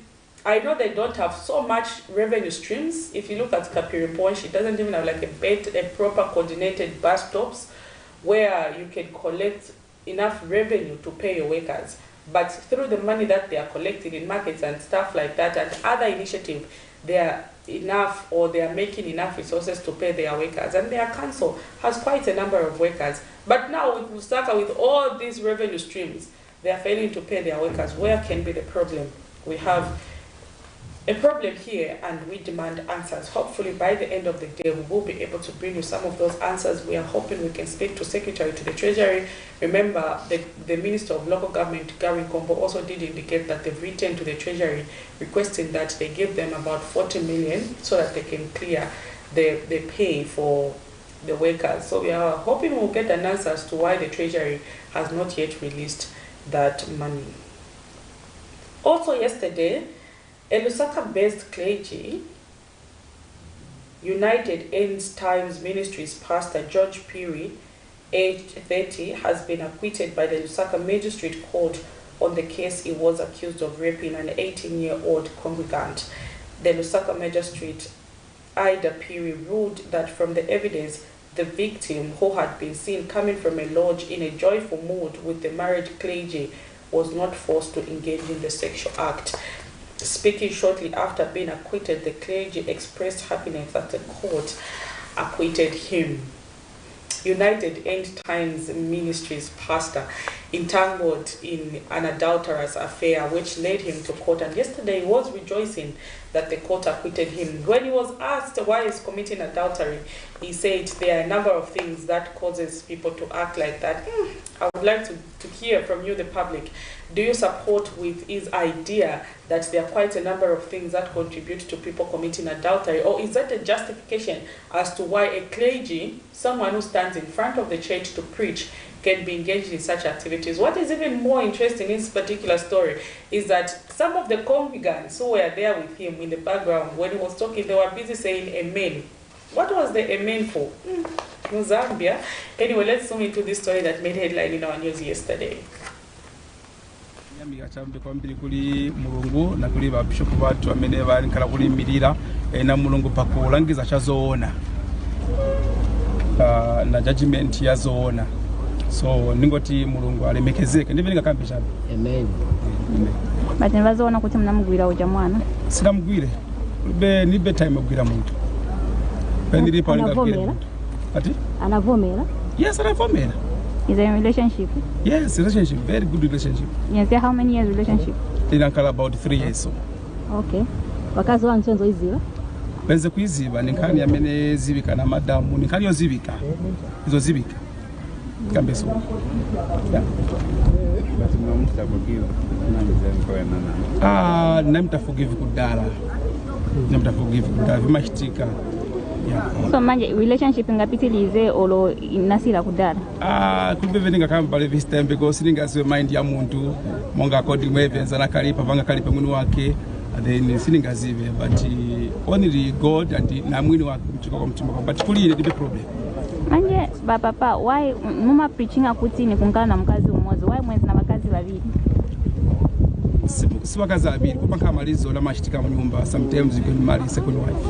Speaker 1: I know they don't have so much revenue streams. If you look at Kapiri Ponshi, it doesn't even have like a proper coordinated bus stops where you can collect enough revenue to pay your workers. But through the money that they are collecting in markets and stuff like that and other initiatives, they are enough, or they are making enough resources to pay their workers. And their council has quite a number of workers. But now with Lusaka, with all these revenue streams, they are failing to pay their workers. Where can be the problem? We have a problem here, and we demand answers. Hopefully by the end of the day, we will be able to bring you some of those answers. We are hoping we can speak to Secretary to the Treasury. Remember, the Minister of Local Government, Gary Kombo, also did indicate that they've written to the Treasury requesting that they give them about 40 million so that they can clear the pay for the workers. So we are hoping we'll get an answer as to why the Treasury has not yet released that money. Also yesterday, a Lusaka-based clergy, United End Times Ministries pastor George Piri, aged 30, has been acquitted by the Lusaka Magistrate Court on the case he was accused of raping an 18-year-old congregant. The Lusaka Magistrate Ida Piri ruled that from the evidence, the victim, who had been seen coming from a lodge in a joyful mood with the married clergy, was not forced to engage in the sexual act. Speaking shortly after being acquitted, the clergy expressed happiness that the court acquitted him. United End Times Ministries pastor entangled in an adulterous affair which led him to court, and yesterday he was rejoicing that the court acquitted him. When he was asked why he's committing adultery, he said there are a number of things that causes people to act like that. I would like to hear from you, the public. Do you support with his idea that there are quite a number of things that contribute to people committing adultery? Or is that a justification as to why a clergy, someone who stands in front of the church to preach, can be engaged in such activities? What is even more interesting in this particular story is that some of the congregants who were there with him in the background, when he was talking, they were busy saying amen. What was the amen for? Zambia. Anyway, let's zoom into this story that made headline in our news yesterday.
Speaker 12: Chambe kwambiri kuli mulungu na kuli ba bishop batu amene bali kala kuli mirira na mulungu pakulangiza chazoona na judgment yazoona, so ningoti mulungu alemekezeke ndive ningakambe chambe. Amen.
Speaker 13: Bati bazoona kuti mnamugwira uja mwana
Speaker 12: sinamugwire be ni bedtime mugwira muntu pendiri pa ngakira ati
Speaker 13: anavomera.
Speaker 12: Yes, anavomera.
Speaker 13: Is there a relationship?
Speaker 12: Yes, relationship, very good relationship.
Speaker 13: Yes, how many years relationship?
Speaker 12: In about 3 years so.
Speaker 13: Okay. Wakazi wa nsonzo iziba?
Speaker 12: Benze kuiziba ninkani amene zibika na madamu ninkani yo zibika. Izo zibika. Kambeso. Yeah. Namtaforgive kudala. Namtaforgive kudala. Vimashtika.
Speaker 13: So manje relationship ingapitilize olo inasila kudala.
Speaker 12: Kulibe veninga kama pale this time because siningasiwe mind ya muntu monga according mwevenza nakalipa vanga kalipa mwini wake then siningazive but only God and namwini wake mchiko kwa mtima but kulile dibe problem.
Speaker 13: Manje papa why mama preaching akuti ni kunkana na mkazi umoja why mwenzi na wakazi babili?
Speaker 12: Si wakazi babili kupa kama malizo la mashitika mu nyumba sometimes you can marry second wife.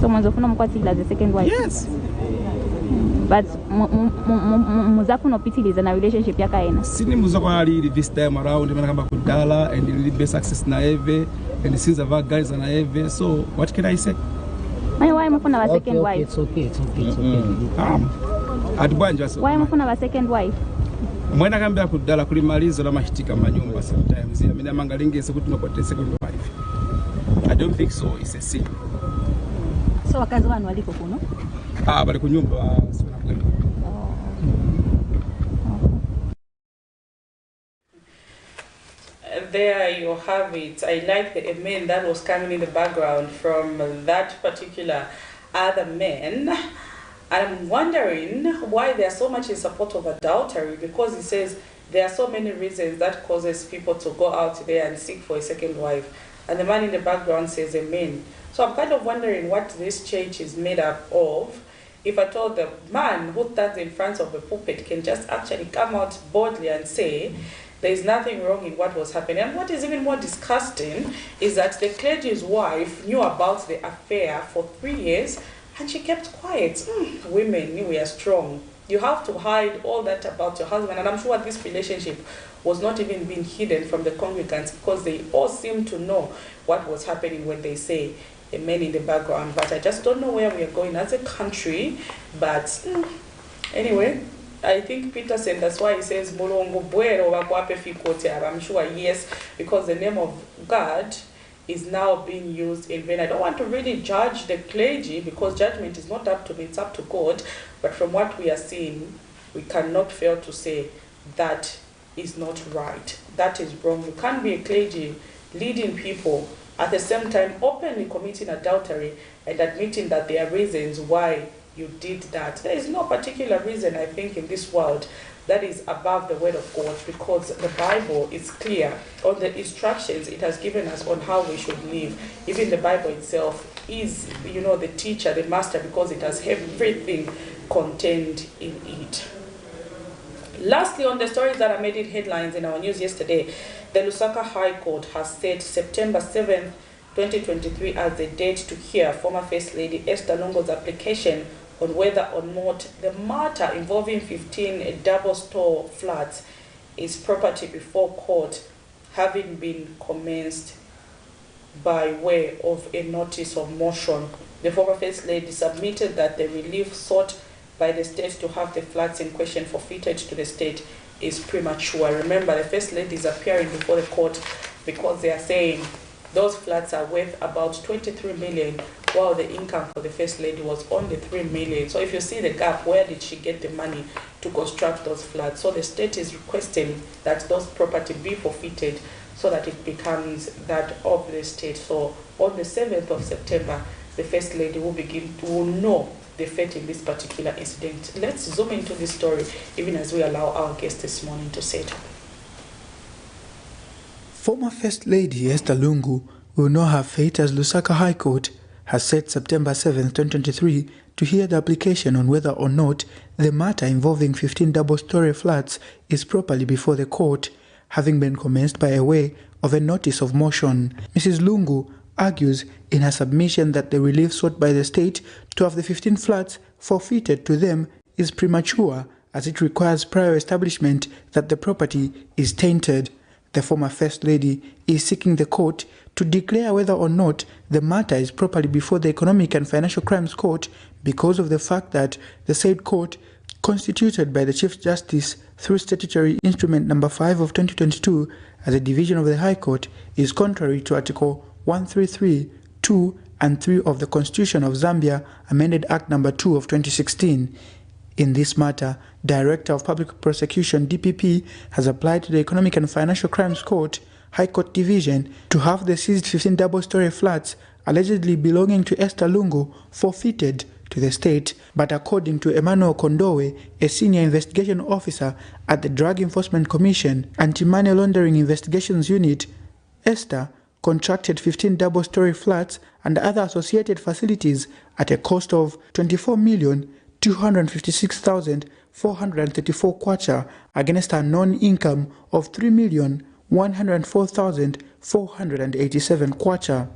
Speaker 13: So mwanzo funa mkwatila the second wife?
Speaker 12: Yes.
Speaker 13: But muzaku no pitiliza na relationship yaka ena.
Speaker 12: Sini muzako ali this time around mana kamba kudala and really best access na eve and since the guys na eve so what can I say?
Speaker 13: Why mfuna wa second wife?
Speaker 4: It's okay.
Speaker 12: Adbanja so.
Speaker 13: Why mfuna wa second wife?
Speaker 12: Mwena kambia kudala kulimalizo la mashitika manyumba sometimes. I mean mangalingese kuti nokwate second wife. I don't think so, it's a sin.
Speaker 13: So wakazi wanu waliko kuno?
Speaker 12: Bali kunyumba
Speaker 1: There you have it. I like the amen that was coming in the background from that particular other man. I'm wondering why they are so much in support of adultery, because he says there are so many reasons that causes people to go out there and seek for a second wife. And the man in the background says amen. So I'm kind of wondering what this church is made up of. If I told the man who stands in front of the pulpit can just actually come out boldly and say, there is nothing wrong in what was happening. And what is even more disgusting is that the clergy's wife knew about the affair for 3 years and she kept quiet. Women knew we are strong. You have to hide all that about your husband. And I'm sure this relationship was not even being hidden from the congregants because they all seem to know what was happening when they say amen in the background. But I just don't know where we are going as a country. But anyway, I think Peterson, that's why he says, I'm sure, yes, because the name of God is now being used in vain. I don't want to really judge the clergy because judgment is not up to me, it's up to God. But from what we are seeing, we cannot fail to say that is not right. That is wrong. You can't be a clergy leading people at the same time openly committing adultery and admitting that there are reasons why you did that. There is no particular reason, I think, in this world that is above the word of God, because the Bible is clear on the instructions it has given us on how we should live. Even the Bible itself is, the teacher, the master, because it has everything contained in it. Lastly, on the stories that are making headlines in our news yesterday, the Lusaka High Court has set September 7th, 2023 as the date to hear former First Lady Esther Lungo's application on whether or not the matter involving 15 double-store flats is property before court, having been commenced by way of a notice of motion. The former First Lady submitted that the relief sought by the state to have the flats in question forfeited to the state is premature. Remember, the First Lady is appearing before the court because they are saying those flats are worth about 23 million, while the income for the First Lady was only 3 million. So if you see the gap, where did she get the money to construct those flats? So the state is requesting that those property be forfeited so that it becomes that of the state. So on the 7th of September, the First Lady will know the fate in this particular incident. Let's zoom into this story, even as we allow our guest this morning to say it.
Speaker 6: Former First Lady Esther Lungu will know her fate as Lusaka High Court has set September 7, 2023 to hear the application on whether or not the matter involving 15 double-story flats is properly before the court, having been commenced by a way of a notice of motion. Mrs. Lungu argues in her submission that the relief sought by the state to have the 15 flats forfeited to them is premature, as it requires prior establishment that the property is tainted. The former First Lady is seeking the court to declare whether or not the matter is properly before the Economic and Financial Crimes Court because of the fact that the said court, constituted by the Chief Justice through Statutory Instrument No. 5 of 2022 as a division of the High Court, is contrary to Article 133, 2 and 3 of the Constitution of Zambia, Amended Act No. 2 of 2016. In this matter, Director of Public Prosecution DPP has applied to the Economic and Financial Crimes Court, High Court Division, to have the seized 15 double-story flats allegedly belonging to Esther Lungu forfeited to the state. But according to Emmanuel Kondowe, a senior investigation officer at the Drug Enforcement Commission Anti-Money Laundering Investigations Unit, Esther contracted 15 double-story flats and other associated facilities at a cost of 24,256,434 kwacha against a non-income of 3,104,487 kwacha.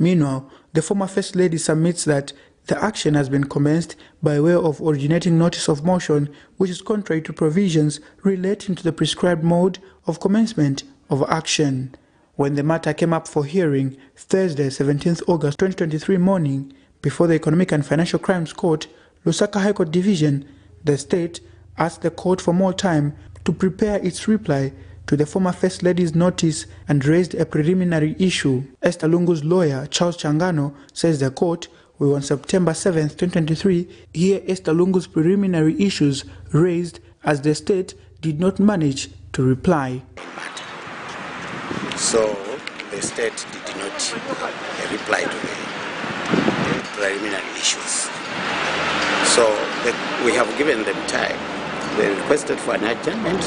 Speaker 6: Meanwhile, the former First Lady submits that the action has been commenced by way of originating notice of motion, which is contrary to provisions relating to the prescribed mode of commencement of action. When the matter came up for hearing Thursday, 17th August 2023 morning, before the Economic and Financial Crimes Court, Lusaka High Court Division, the state asked the court for more time to prepare its reply to the former First Lady's notice and raised a preliminary issue. Esther Lungu's lawyer, Charles Changano, says the court will on September 7th, 2023, hear Esther Lungu's preliminary issues raised as the state did not manage to reply.
Speaker 14: So the state did not reply to the preliminary issues. So we have given them time. They requested for an adjournment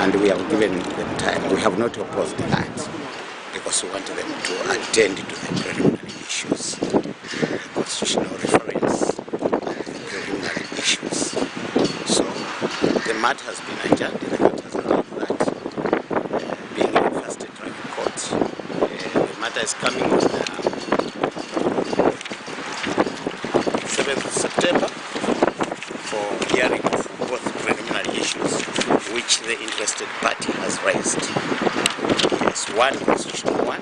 Speaker 14: and we have given them time. We have not opposed that because we want them to attend to the preliminary issues, the constitutional reference and the preliminary issues. So the matter has been adjourned. The court has allowed that. Being in the first trial court, the matter is coming on the 7th of September for hearing of both preliminary issues which the interested party has raised. Yes, one constitutional one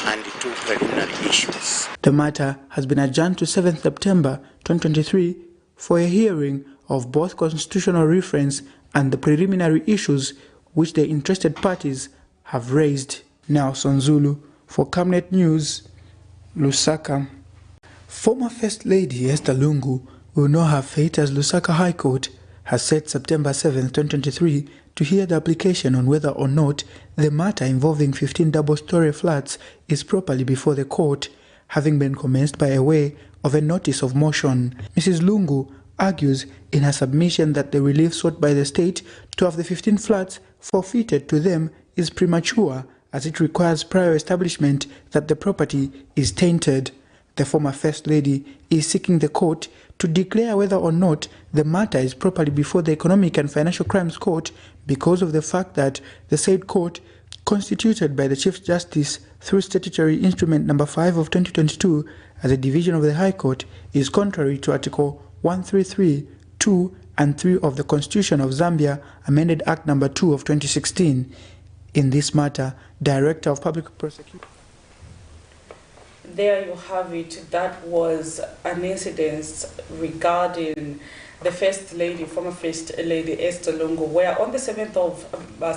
Speaker 14: and two preliminary issues.
Speaker 6: The matter has been adjourned to 7th September 2023 for a hearing of both constitutional reference and the preliminary issues which the interested parties have raised. Nelson Zulu for Camnet News, Lusaka. Former First Lady Esther Lungu will know her fate as Lusaka High Court has set September 7, 2023 to hear the application on whether or not the matter involving 15 double-story flats is properly before the court, having been commenced by a way of a notice of motion. Mrs. Lungu argues in her submission that the relief sought by the state to have the 15 flats forfeited to them is premature, as it requires prior establishment that the property is tainted. The former First Lady is seeking the court to declare whether or not the matter is properly before the Economic and Financial Crimes Court because of the fact that the said court, constituted by the Chief Justice through Statutory Instrument No. 5 of 2022 as a division of the High Court, is contrary to Article 133, 2 and 3 of the Constitution of Zambia, Amended Act No. 2 of 2016. In this matter, Director of Public Prosecution.
Speaker 1: There you have it. That was an incident regarding the First Lady, former First Lady Esther Lungu, where on the 7th of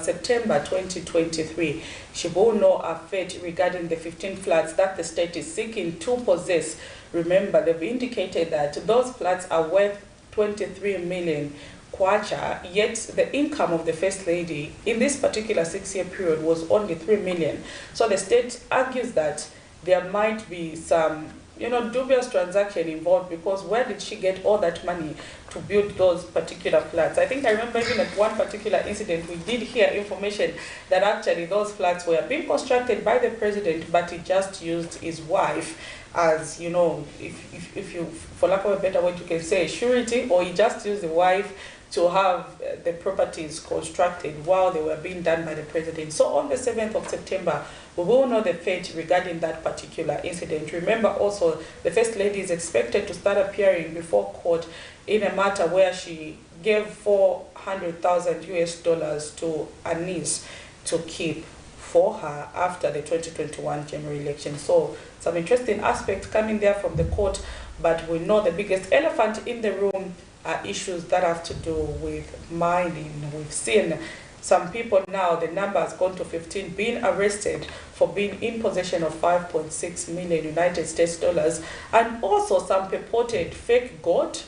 Speaker 1: September 2023, she will know her fate regarding the 15 flats that the state is seeking to possess. Remember, they've indicated that those flats are worth 23 million kwacha, yet the income of the First Lady in this particular 6-year period was only 3 million. So the state argues that there might be some, dubious transaction involved, because where did she get all that money to build those particular flats? I think I remember even at one particular incident, we did hear information that actually those flats were being constructed by the president, but he just used his wife as, if you, for lack of a better word, you can say surety, or he just used the wife to have the properties constructed while they were being done by the president. So on the 7th of September, we will know the fate regarding that particular incident. Remember also, the First Lady is expected to start appearing before court in a matter where she gave $400,000 to a niece to keep for her after the 2021 general election. So some interesting aspects coming there from the court, but we know the biggest elephant in the room are issues that have to do with mining. We've seen some people now, the number has gone to 15, being arrested for being in possession of 5.6 million United States dollars, and also some purported fake gold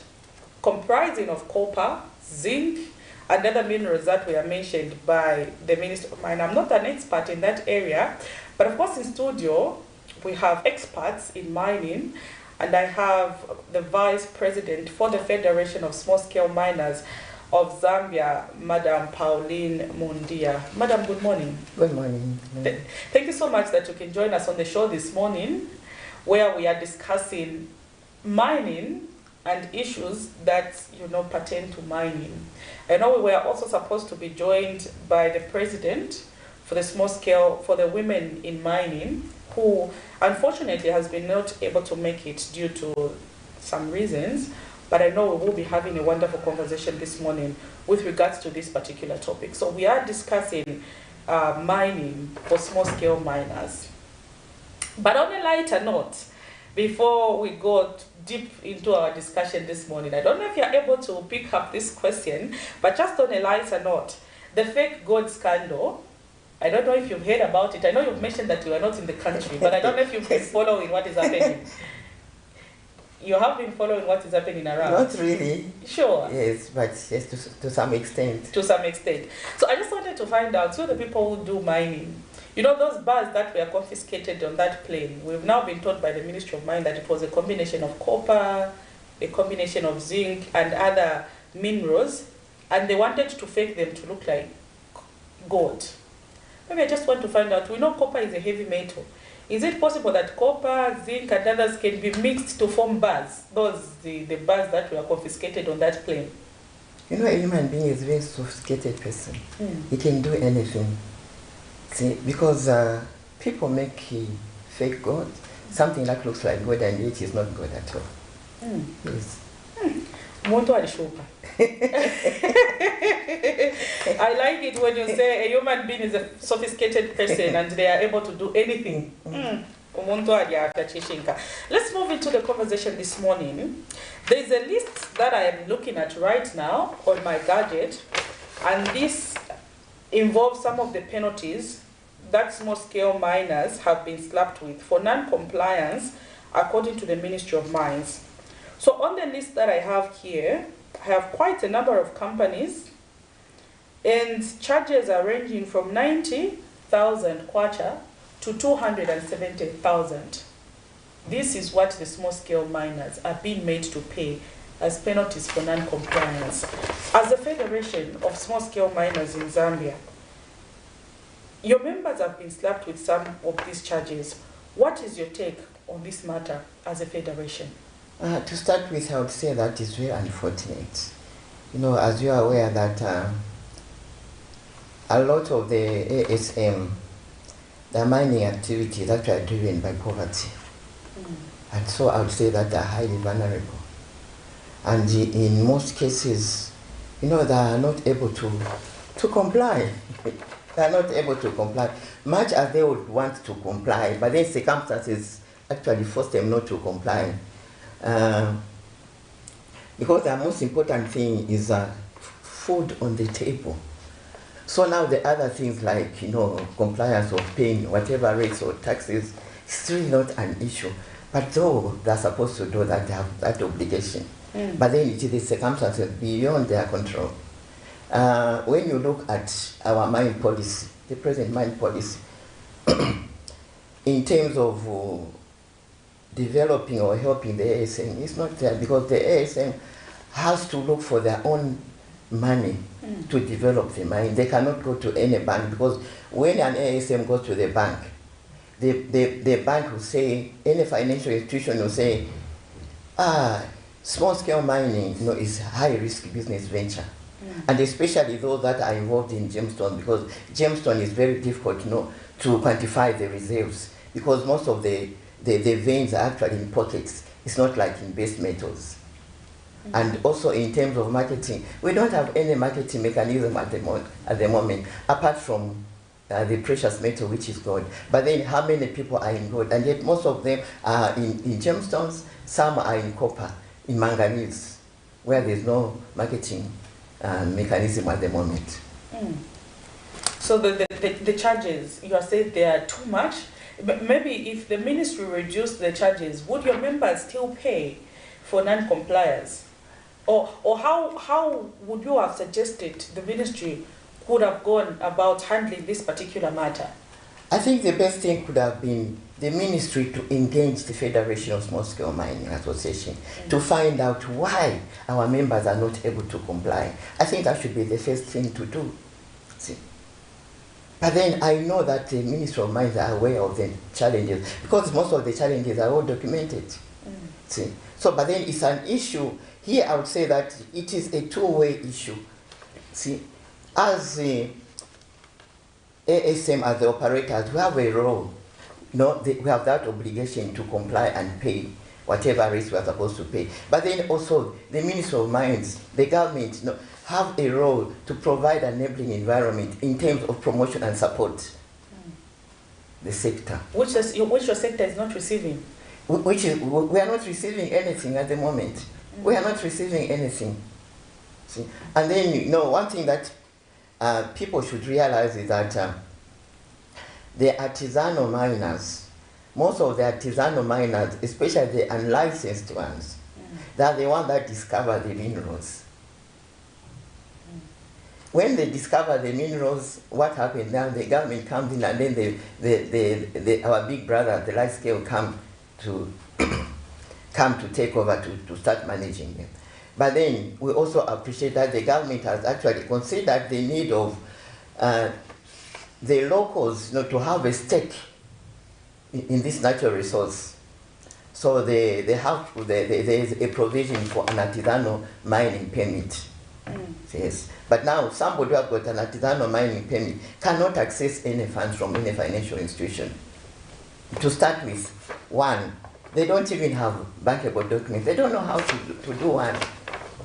Speaker 1: comprising of copper, zinc, and other minerals that were mentioned by the Minister of Mine. I'm not an expert in that area, but of course in studio we have experts in mining, and I have the Vice President for the Federation of Small-Scale Miners of Zambia, Madam Pauline Mundia. Madam, good morning.
Speaker 15: Good morning.
Speaker 1: Thank you so much that you can join us on the show this morning, where we are discussing mining and issues that pertain to mining. I know we were also supposed to be joined by the president for the small scale, for the women in mining, who unfortunately has been not able to make it due to some reasons, but I know we will be having a wonderful conversation this morning with regards to this particular topic. So we are discussing mining for small scale miners. But on a lighter note, before we go deep into our discussion this morning, I don't know if you're able to pick up this question, but just on a lighter note, the fake gold scandal, I don't know if you've heard about it. I know you've mentioned that you are not in the country, but I don't know if you've been following what is happening. You have been following what is happening around?
Speaker 15: Not really.
Speaker 1: Sure.
Speaker 15: Yes, but yes, to some extent.
Speaker 1: To some extent. So I just wanted to find out, so the people who do mining, those bars that were confiscated on that plane, we've now been told by the Ministry of Mine that it was a combination of copper, a combination of zinc and other minerals, and they wanted to fake them to look like gold. Maybe I just want to find out, we know copper is a heavy metal. Is it possible that copper, zinc and others can be mixed to form bars? The bars that were confiscated on that plane.
Speaker 15: A human being is a very sophisticated person. He can do anything. See, because people make fake gold, something that looks like gold and it is not gold at all. Yes.
Speaker 1: I like it when you say a human being is a sophisticated person and they are able to do anything. Let's move into the conversation this morning. There's a list that I am looking at right now on my gadget, and this involves some of the penalties that small-scale miners have been slapped with for non-compliance, according to the Ministry of Mines. So on the list that I have here, I have quite a number of companies, and charges are ranging from 90,000 kwacha to 270,000. This is what the small-scale miners are being made to pay as penalties for non-compliance. As a Federation of Small-Scale Miners in Zambia, your members have been slapped with some of these charges. What is your take on this matter as a federation?
Speaker 15: To start with, I would say that is very unfortunate. As you are aware that a lot of the ASM, the mining activities that are driven by poverty. And so I would say that they are highly vulnerable. And in most cases, they are not able to comply. They are not able to comply, much as they would want to comply, but then circumstances actually force them not to comply. Because the most important thing is food on the table. So now the other things like, compliance or paying whatever rates or taxes, it's really not an issue. But though they're supposed to do that, they have that obligation. But then it is the circumstances beyond their control. When you look at our mine policy, the present mine policy, in terms of developing or helping the ASM, it's not there, because the ASM has to look for their own money to develop the mine. They cannot go to any bank, because when an ASM goes to the bank, the bank will say, any financial institution will say, small-scale mining is a high-risk business venture. And especially those that are involved in gemstone, because gemstone is very difficult to quantify the reserves, because most of the veins are actually in pockets. It's not like in base metals. And also in terms of marketing, we don't have any marketing mechanism at the moment, apart from the precious metal, which is gold. But then how many people are in gold? And yet most of them are in gemstones, some are in copper, in manganese, where there's no marketing mechanism at the moment.
Speaker 1: So the charges, you are saying they are too much? Maybe if the ministry reduced the charges, would your members still pay for non-compliers? Or how would you have suggested the ministry could have gone about handling this particular matter?
Speaker 15: I think the best thing could have been the ministry to engage the Federation of Small Scale Mining Association to find out why our members are not able to comply. I think that should be the first thing to do. See? But then I know that the Ministry of Mines are aware of the challenges because most of the challenges are all documented. See? So, but then it's an issue. Here I would say that it is a two-way issue. See, as the ASM, as the operators, we have a role. We have that obligation to comply and pay whatever rates we are supposed to pay. But then also the Ministry of Mines, the government, have a role to provide an enabling environment in terms of promotion and support the sector.
Speaker 1: Which your sector is not receiving?
Speaker 15: We are not receiving anything at the moment. We are not receiving anything. See? And then, one thing that people should realize is that the artisanal miners, most of the artisanal miners, especially the unlicensed ones, they are the ones that discover the minerals. When they discover the minerals, what happens now? The government comes in, and then our big brother, the large scale, come to take over to start managing them. But then we also appreciate that the government has actually considered the need of the locals to have a stake in this natural resource. So there is a provision for an artisanal mining permit. Yes. But now somebody who has got an artisanal mining permit cannot access any funds from any financial institution. To start with, one, they don't even have bankable documents. They don't know how to do one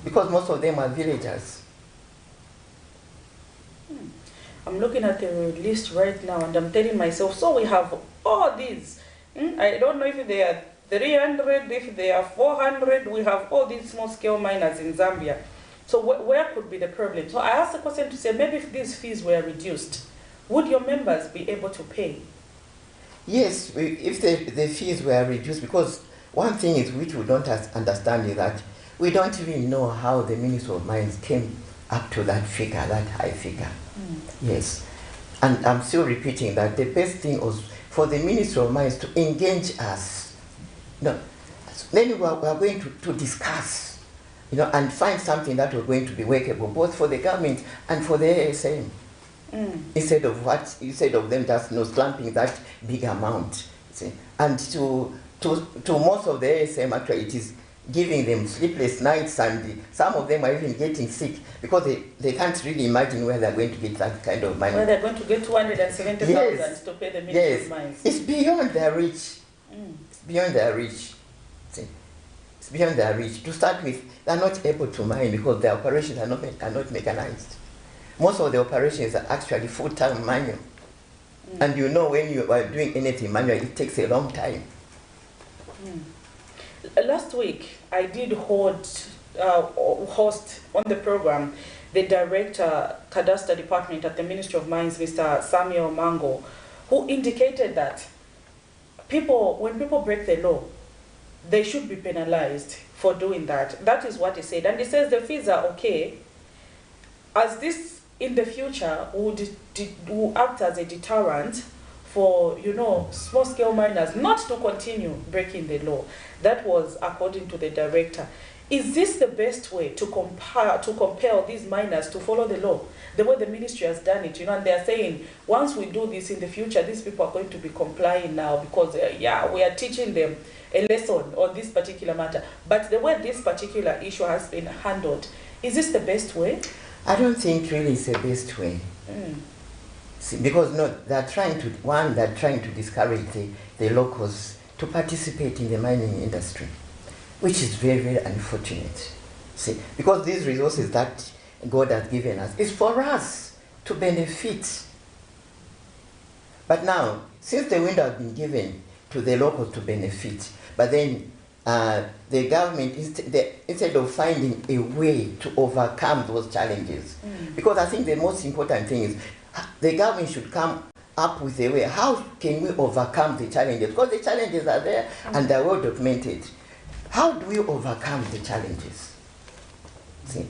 Speaker 15: because most of them are villagers.
Speaker 1: I'm looking at the list right now and I'm telling myself, so we have all these. I don't know if they are 300, if they are 400. We have all these small scale miners in Zambia. So where could be the problem? So I asked the question to say, maybe if these fees were reduced, would your members be able to pay?
Speaker 15: Yes, if the fees were reduced, because one thing is which we don't understand is that we don't even know how the Ministry of Mines came up to that figure, that high figure. Yes. And I'm still repeating that the best thing was for the Ministry of Mines to engage us. Then we are going to discuss, and find something that was going to be workable, both for the government and for the ASM. Instead of them just slumping that big amount. See? And to most of the ASM, actually, it is giving them sleepless nights, and some of them are even getting sick because they can't really imagine where they're going to get that kind of money.
Speaker 1: Where they're going to get 270,000 to pay the Ministry of Mines.
Speaker 15: It's beyond their reach. It's beyond their reach. See? It's beyond their reach. To start with, they're not able to mine because their operations are not mechanized. Most of the operations are actually full-time manual. And when you are doing anything manual, it takes a long time.
Speaker 1: Last week, I did host on the program the Director, Cadastre Department at the Ministry of Mines, Mr. Samuel Mango, who indicated that when people break the law, they should be penalized for doing that. That is what he said. And he says the fees are okay, as this in the future will act as a deterrent for small-scale miners not to continue breaking the law. That was according to the director. Is this the best way to compel these miners to follow the law, the way the ministry has done it? And they are saying once we do this in the future, these people are going to be complying now because we are teaching them a lesson on this particular matter. But the way this particular issue has been handled, is this the best way?
Speaker 15: I don't think really it's the best way. See, because they're trying to discourage the locals to participate in the mining industry, which is very, very unfortunate. See, because these resources that God has given us is for us to benefit. But now, since the window has been given to the locals to benefit, but then the government, instead of finding a way to overcome those challenges, because I think the most important thing is the government should come up with a way. How can we overcome the challenges? Because the challenges are there and they're well documented. How do we overcome the challenges? See?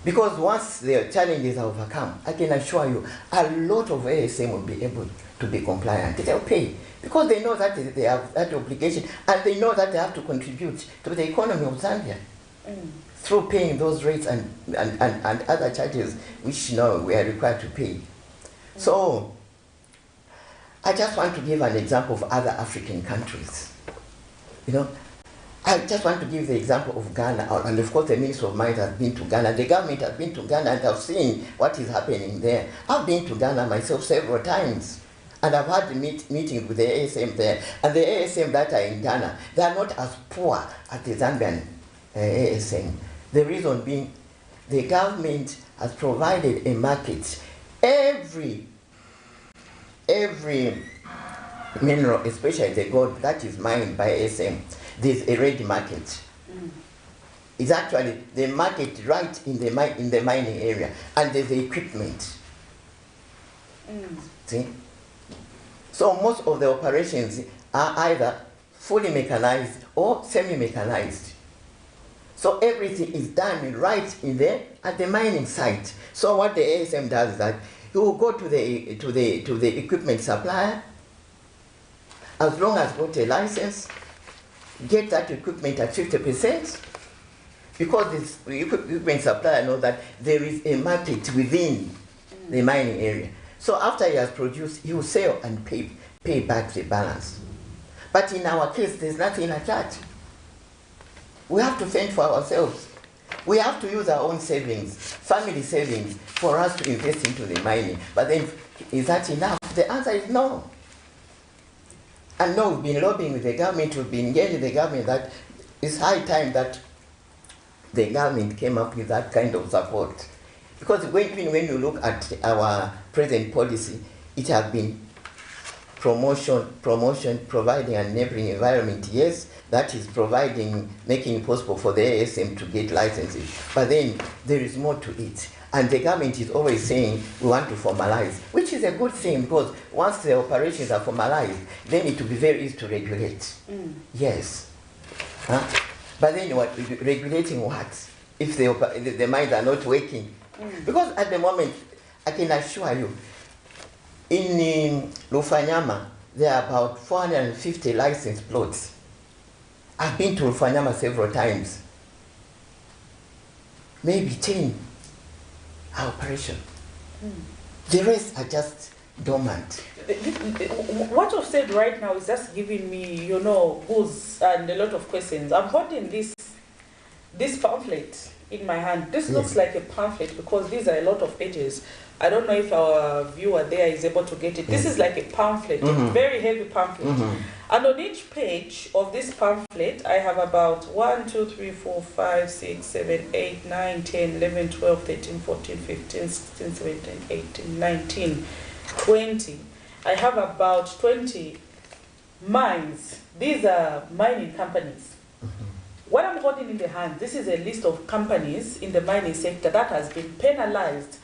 Speaker 15: Because once the challenges are overcome, I can assure you, a lot of ASM will be able to be compliant. They'll pay because they know that they have that obligation, and they know that they have to contribute to the economy of Zambia through paying those rates and other charges which we are required to pay. So I just want to give an example of other African countries. I just want to give the example of Ghana, and of course the Minister of Mines has been to Ghana, the government has been to Ghana, and have seen what is happening there. I've been to Ghana myself several times, and I've had meetings with the ASM there, and the ASM that are in Ghana, they are not as poor as the Zambian ASM. The reason being, the government has provided a market. Every mineral, especially the gold that is mined by ASM, there's a ready market. It's actually the market right in the mining area, and there's the equipment. See? So most of the operations are either fully mechanized or semi-mechanized. So everything is done right in there at the mining site. So what the ASM does is that you will go to the equipment supplier, as long as got a license, get that equipment at 50%, because the equipment supplier knows that there is a market within the mining area. So after he has produced, he will sell and pay back the balance. But in our case, there's nothing like that. We have to fend for ourselves. We have to use our own savings, family savings, for us to invest into the mining. But then, is that enough? The answer is no. And no, we've been lobbying with the government, we've been engaging the government that it's high time that the government came up with that kind of support. Because even when you look at our present policy, it has been promotion, providing an enabling environment, yes, that is making it possible for the ASM to get licenses. But then there is more to it. And the government is always saying we want to formalize, which is a good thing, because once the operations are formalized, then it will be very easy to regulate. Yes. But then what? Regulating what? If the mines are not working. Because at the moment, I can assure you, in Lufanyama, there are about 450 licensed plots. I've been to Lufanyama several times. Maybe 10 are operation. The rest are just dormant.
Speaker 1: What you've said right now is just giving me, goose and a lot of questions. I'm holding this pamphlet in my hand. This looks like a pamphlet because these are a lot of pages. I don't know if our viewer there is able to get it. This is like a pamphlet, a very heavy pamphlet. And on each page of this pamphlet, I have about 1, 2, 3, 4, 5, 6, 7, 8, 9, 10, 11, 12, 13, 14, 15, 16, 17, 18, 19, 20. I have about 20 mines. These are mining companies. What I'm holding in the hand, this is a list of companies in the mining sector that has been penalized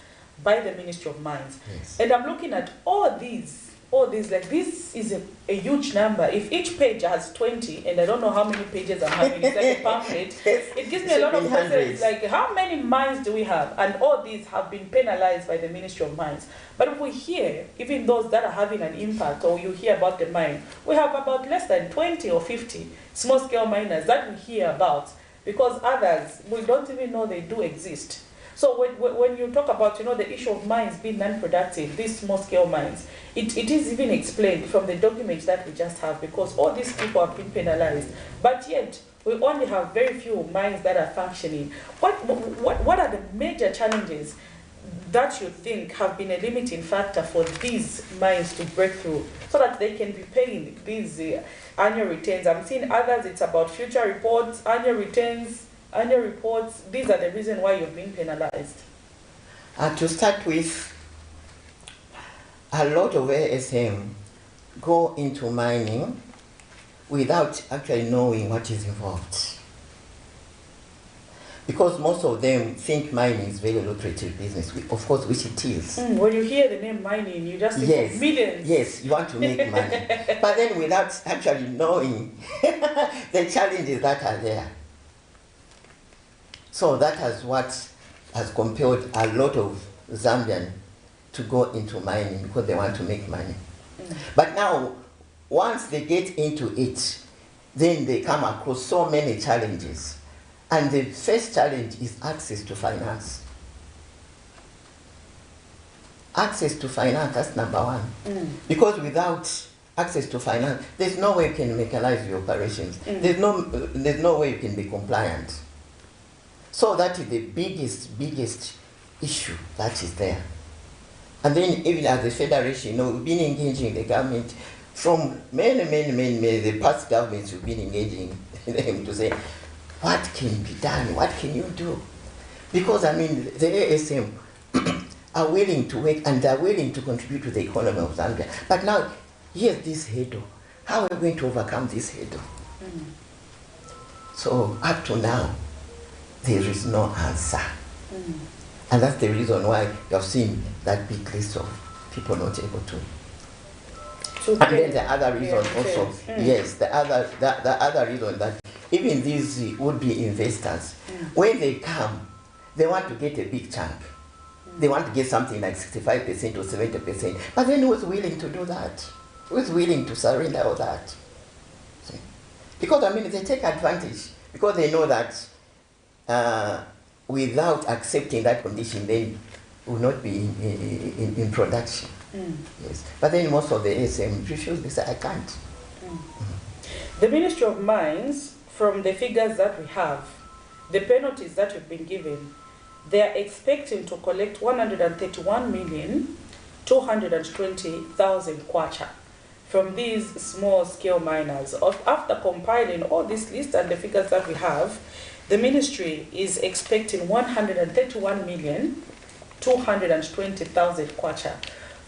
Speaker 1: by the Ministry of Mines. And I'm looking at all these, like this is a huge number. If each page has 20, and I don't know how many pages I'm having, it's like a pamphlet, it gives me a lot of questions, like how many mines do we have? And all these have been penalized by the Ministry of Mines. But if we hear, even those that are having an impact, or you hear about the mine, we have about less than 20 or 50 small-scale miners that we hear about, because others, we don't even know they do exist. So when you talk about, the issue of mines being non-productive, these small-scale mines, it is even explained from the documents that we just have, because all these people have been penalized. But yet, we only have very few mines that are functioning. What are the major challenges that you think have been a limiting factor for these mines to break through so that they can be paying these annual returns? I'm seeing others, it's about future reports, annual returns, annual reports. These are the reasons why you've been penalized.
Speaker 15: To start with, a lot of ASM go into mining without actually knowing what is involved. Because most of them think mining is very lucrative business, of course, which it is.
Speaker 1: When you hear the name mining, you just think of millions.
Speaker 15: Yes, you want to make money. But then without actually knowing the challenges that are there. So that has what has compelled a lot of Zambians to go into mining because they want to make money. But now, once they get into it, then they come across so many challenges. And the first challenge is access to finance. Access to finance, that's number one. Because without access to finance, there's no way you can mechanize your operations. There's no way you can be compliant. So that is the biggest issue that is there. And then even as a federation, we've been engaging the government from many, the past governments have been engaging them to say, what can be done? What can you do? Because, I mean, the ASM are willing to work and they're willing to contribute to the economy of Zambia. But now, here's this hurdle. How are we going to overcome this hurdle? So, up to now, there is no answer. And that's the reason why you have seen that big list of people not able to. And then the other reason also, yes, the other reason that even these would-be investors, when they come, they want to get a big chunk. They want to get something like 65% or 70%. But then who's willing to do that? Who's willing to surrender all that? See? Because, I mean, they take advantage. Because they know that without accepting that condition, then will not be in production. Yes. But then most of the ASM refuse, they say, I can't.
Speaker 1: The Ministry of Mines, from the figures that we have, the penalties that we've been given, they are expecting to collect 131,220,000 kwacha from these small-scale miners. After compiling all this list and the figures that we have, the ministry is expecting 131,220,000 kwacha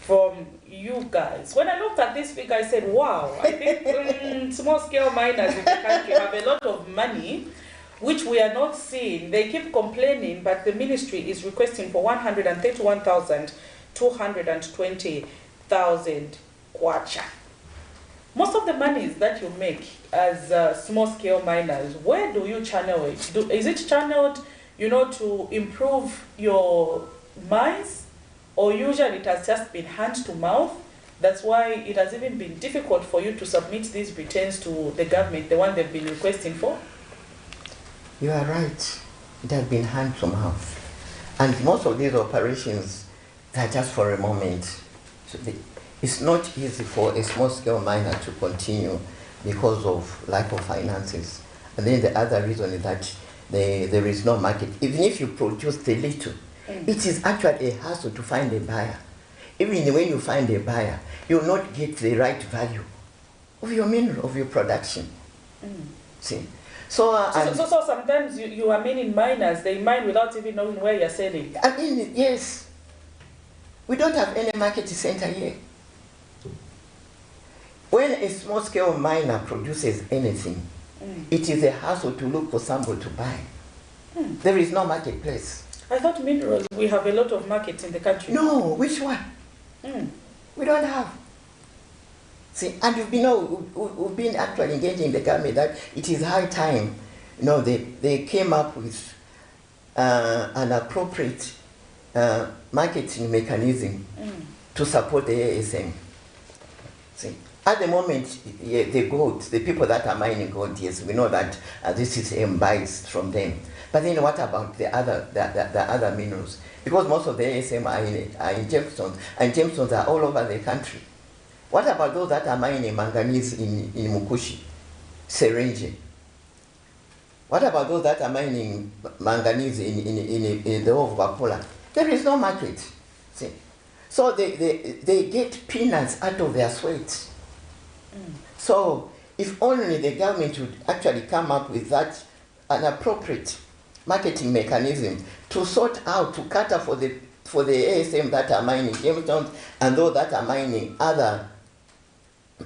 Speaker 1: from you guys. When I looked at this figure, I said, wow, I think small-scale miners in the country have a lot of money, which we are not seeing. They keep complaining, but the ministry is requesting for 131,220,000 kwacha. Most of the monies that you make as small-scale miners, where do you channel it? Is it channeled, to improve your mines? Or usually it has just been hand to mouth? That's why it has even been difficult for you to submit these returns to the government, the one they've been requesting for?
Speaker 15: You are right. It has been hand to mouth. And most of these operations, they are just for a moment. So it's not easy for a small-scale miner to continue because of lack of finances. And then the other reason is that there is no market. Even if you produce the little, it is actually a hassle to find a buyer. Even when you find a buyer, you will not get the right value of your mineral, of your production. See? So
Speaker 1: sometimes you are meaning miners, they mine without even knowing where you're selling.
Speaker 15: I mean, yes. We don't have any market center here. When a small-scale miner produces anything, it is a hassle to look for somebody to buy. There is no marketplace.
Speaker 1: I thought minerals, we have a lot of markets in the country.
Speaker 15: No, which one? We don't have. See, and we've been actually engaging the government that it is high time. They came up with an appropriate marketing mechanism to support the ASM. See, at the moment, the gold, the people that are mining gold, yes, we know that this is buys from them. But then what about the other minerals? Because most of the ASM are in gemstones, and gemstones are all over the country. What about those that are mining manganese in Mukushi, Serenge? What about those that are mining manganese in the of Wapola? There is no market. See? So they get peanuts out of their sweat. So if only the government would actually come up with that, an appropriate marketing mechanism to sort out, to cater for the ASM that are mining gemstones and those that are mining other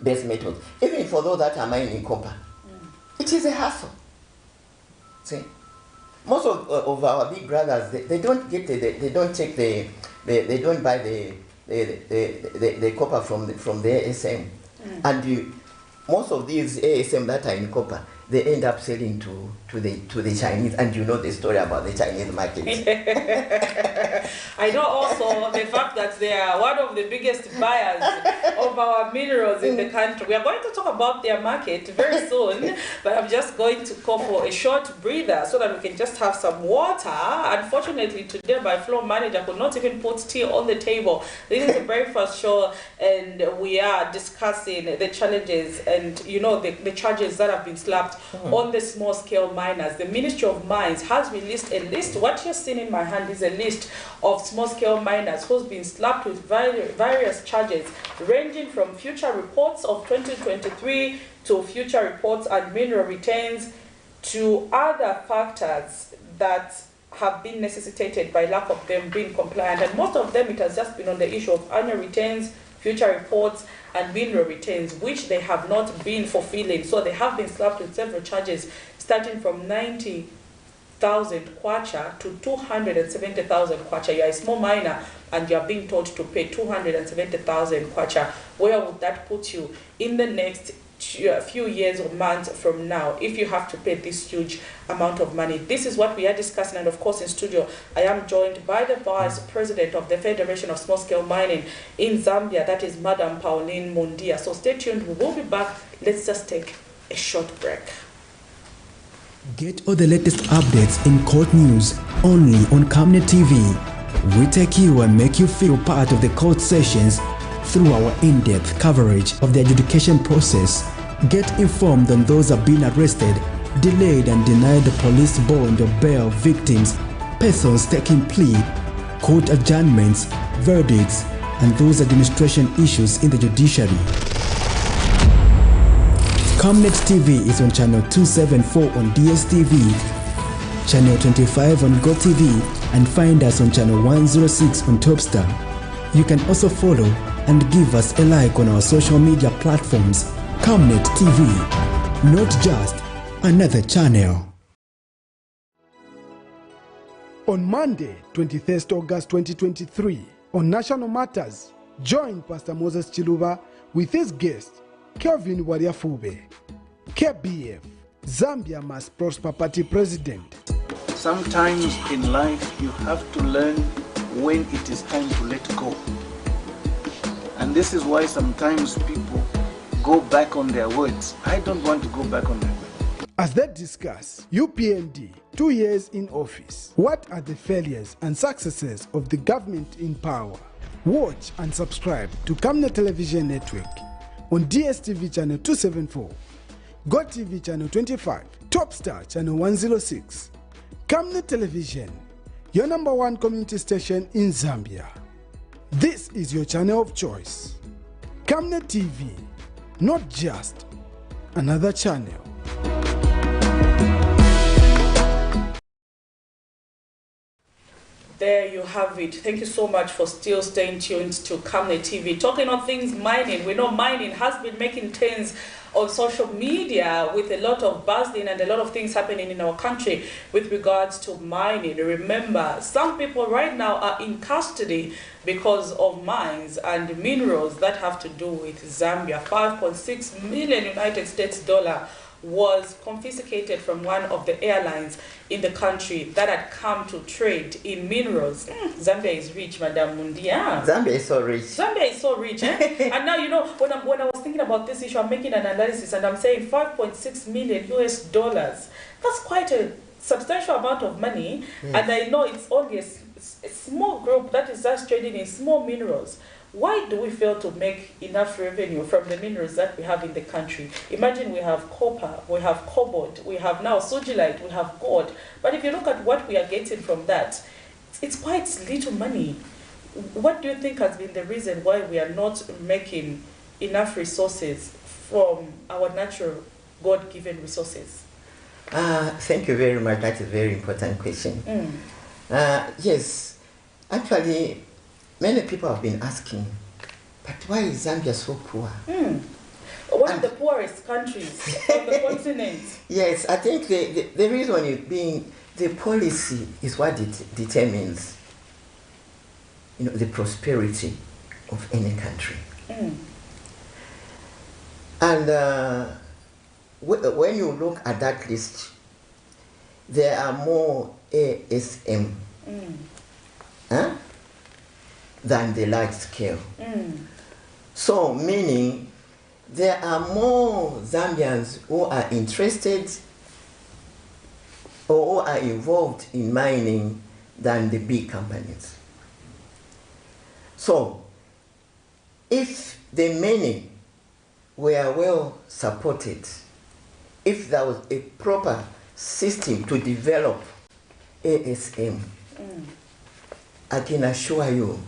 Speaker 15: base metals, even for those that are mining copper. It is a hassle. See, most of our big brothers, they don't get they don't buy the copper from the ASM, and most of these ASM that are in copper, they end up selling to the Chinese, and you know the story about the Chinese market.
Speaker 1: I know also the fact that they are one of the biggest buyers of our minerals in the country. We are going to talk about their market very soon, but I'm just going to call for a short breather so that we can just have some water. Unfortunately, today my floor manager could not even put tea on the table. This is a breakfast show, and we are discussing the challenges and the charges that have been slapped on the small-scale miners. The Ministry of Mines has released a list. What you're seeing in my hand is a list of small-scale miners who's been slapped with various charges, ranging from future reports of 2023 to future reports and mineral returns to other factors that have been necessitated by lack of them being compliant. And most of them, it has just been on the issue of annual returns, future reports, and mineral returns, which they have not been fulfilling. So they have been slapped with several charges, starting from 90,000 kwacha to 270,000 kwacha. You're a small miner and you're being told to pay 270,000 kwacha. Where would that put you in the next few years or months from now if you have to pay this huge amount of money? This is what we are discussing, and of course in studio I am joined by the Vice President of the Federation of Small-Scale Mining in Zambia, that is Madam Pauline Mundia. So stay tuned, we will be back. Let's just take a short break.
Speaker 16: Get all the latest updates in court news only on Camnet TV. We take you and make you feel part of the court sessions through our in-depth coverage of the adjudication process. Get informed on those who have been arrested, delayed and denied the police bond or bail victims, persons taking plea, court adjournments, verdicts, and those administration issues in the judiciary. Camnet TV is on channel 274 on DSTV, channel 25 on GoTV, and find us on channel 106 on Topstar. You can also follow and give us a like on our social media platforms. Camnet TV, not just another channel.
Speaker 17: On Monday, 23rd August 2023, on National Matters, join Pastor Moses Chiluba with his guest, Kelvin Wariafube, KBF, Zambia Must Prosper Party President.
Speaker 11: Sometimes in life you have to learn when it is time to let go. And this is why sometimes people go back on their words. I don't want to go back on their words.
Speaker 17: As they discuss UPND, 2 years in office, what are the failures and successes of the government in power? Watch and subscribe to Camnet Television Network on DSTV channel 274, GoTV channel 25, Topstar channel 106. Camnet Television, your #1 community station in Zambia. This is your channel of choice. Camnet TV, not just another channel.
Speaker 1: There you have it. Thank you so much for still staying tuned to Camnet TV. Talking on things mining, we know mining has been making trends on social media with a lot of buzzing and a lot of things happening in our country with regards to mining. Remember, some people right now are in custody because of mines and minerals that have to do with Zambia. 5.6 million United States dollar was confiscated from one of the airlines in the country that had come to trade in minerals. Zambia is rich, Madam Mundia.
Speaker 15: Zambia is so rich.
Speaker 1: Zambia is so rich, eh? And now, when I was thinking about this issue, I'm making an analysis and I'm saying 5.6 million US dollars. That's quite a substantial amount of money. Yes. And I know it's only a small group that is just trading in small minerals. Why do we fail to make enough revenue from the minerals that we have in the country? Imagine we have copper, we have cobalt, we have now sodalite, we have gold. But if you look at what we are getting from that, it's quite little money. What do you think has been the reason why we are not making enough resources from our natural God-given resources?
Speaker 15: Thank you very much. That's a very important question. Yes, actually, many people have been asking, but why is Zambia so poor?
Speaker 1: One of the poorest countries on the continent.
Speaker 15: Yes, I think the reason is being the policy is what determines, the prosperity of any country. And when you look at that list, there are more ASM than the large scale. So meaning there are more Zambians who are interested or who are involved in mining than the big companies. So if the many were well supported, if there was a proper system to develop ASM, I can assure you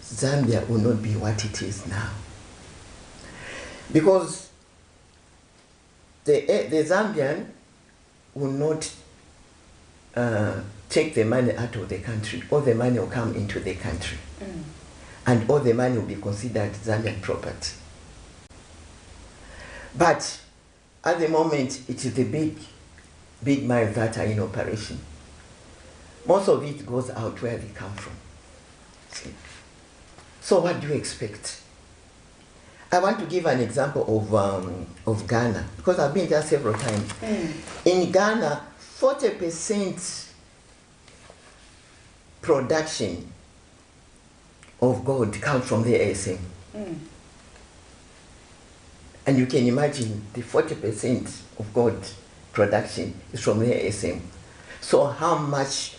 Speaker 15: Zambia will not be what it is now. Because the Zambian will not take the money out of the country. All the money will come into the country. And all the money will be considered Zambian property. But at the moment, it is the big mines that are in operation. Most of it goes out where they come from. See? So what do you expect? I want to give an example of Ghana, because I've been there several times. In Ghana, 40% production of gold comes from the ASM. And you can imagine the 40% of gold production is from the ASM. So how much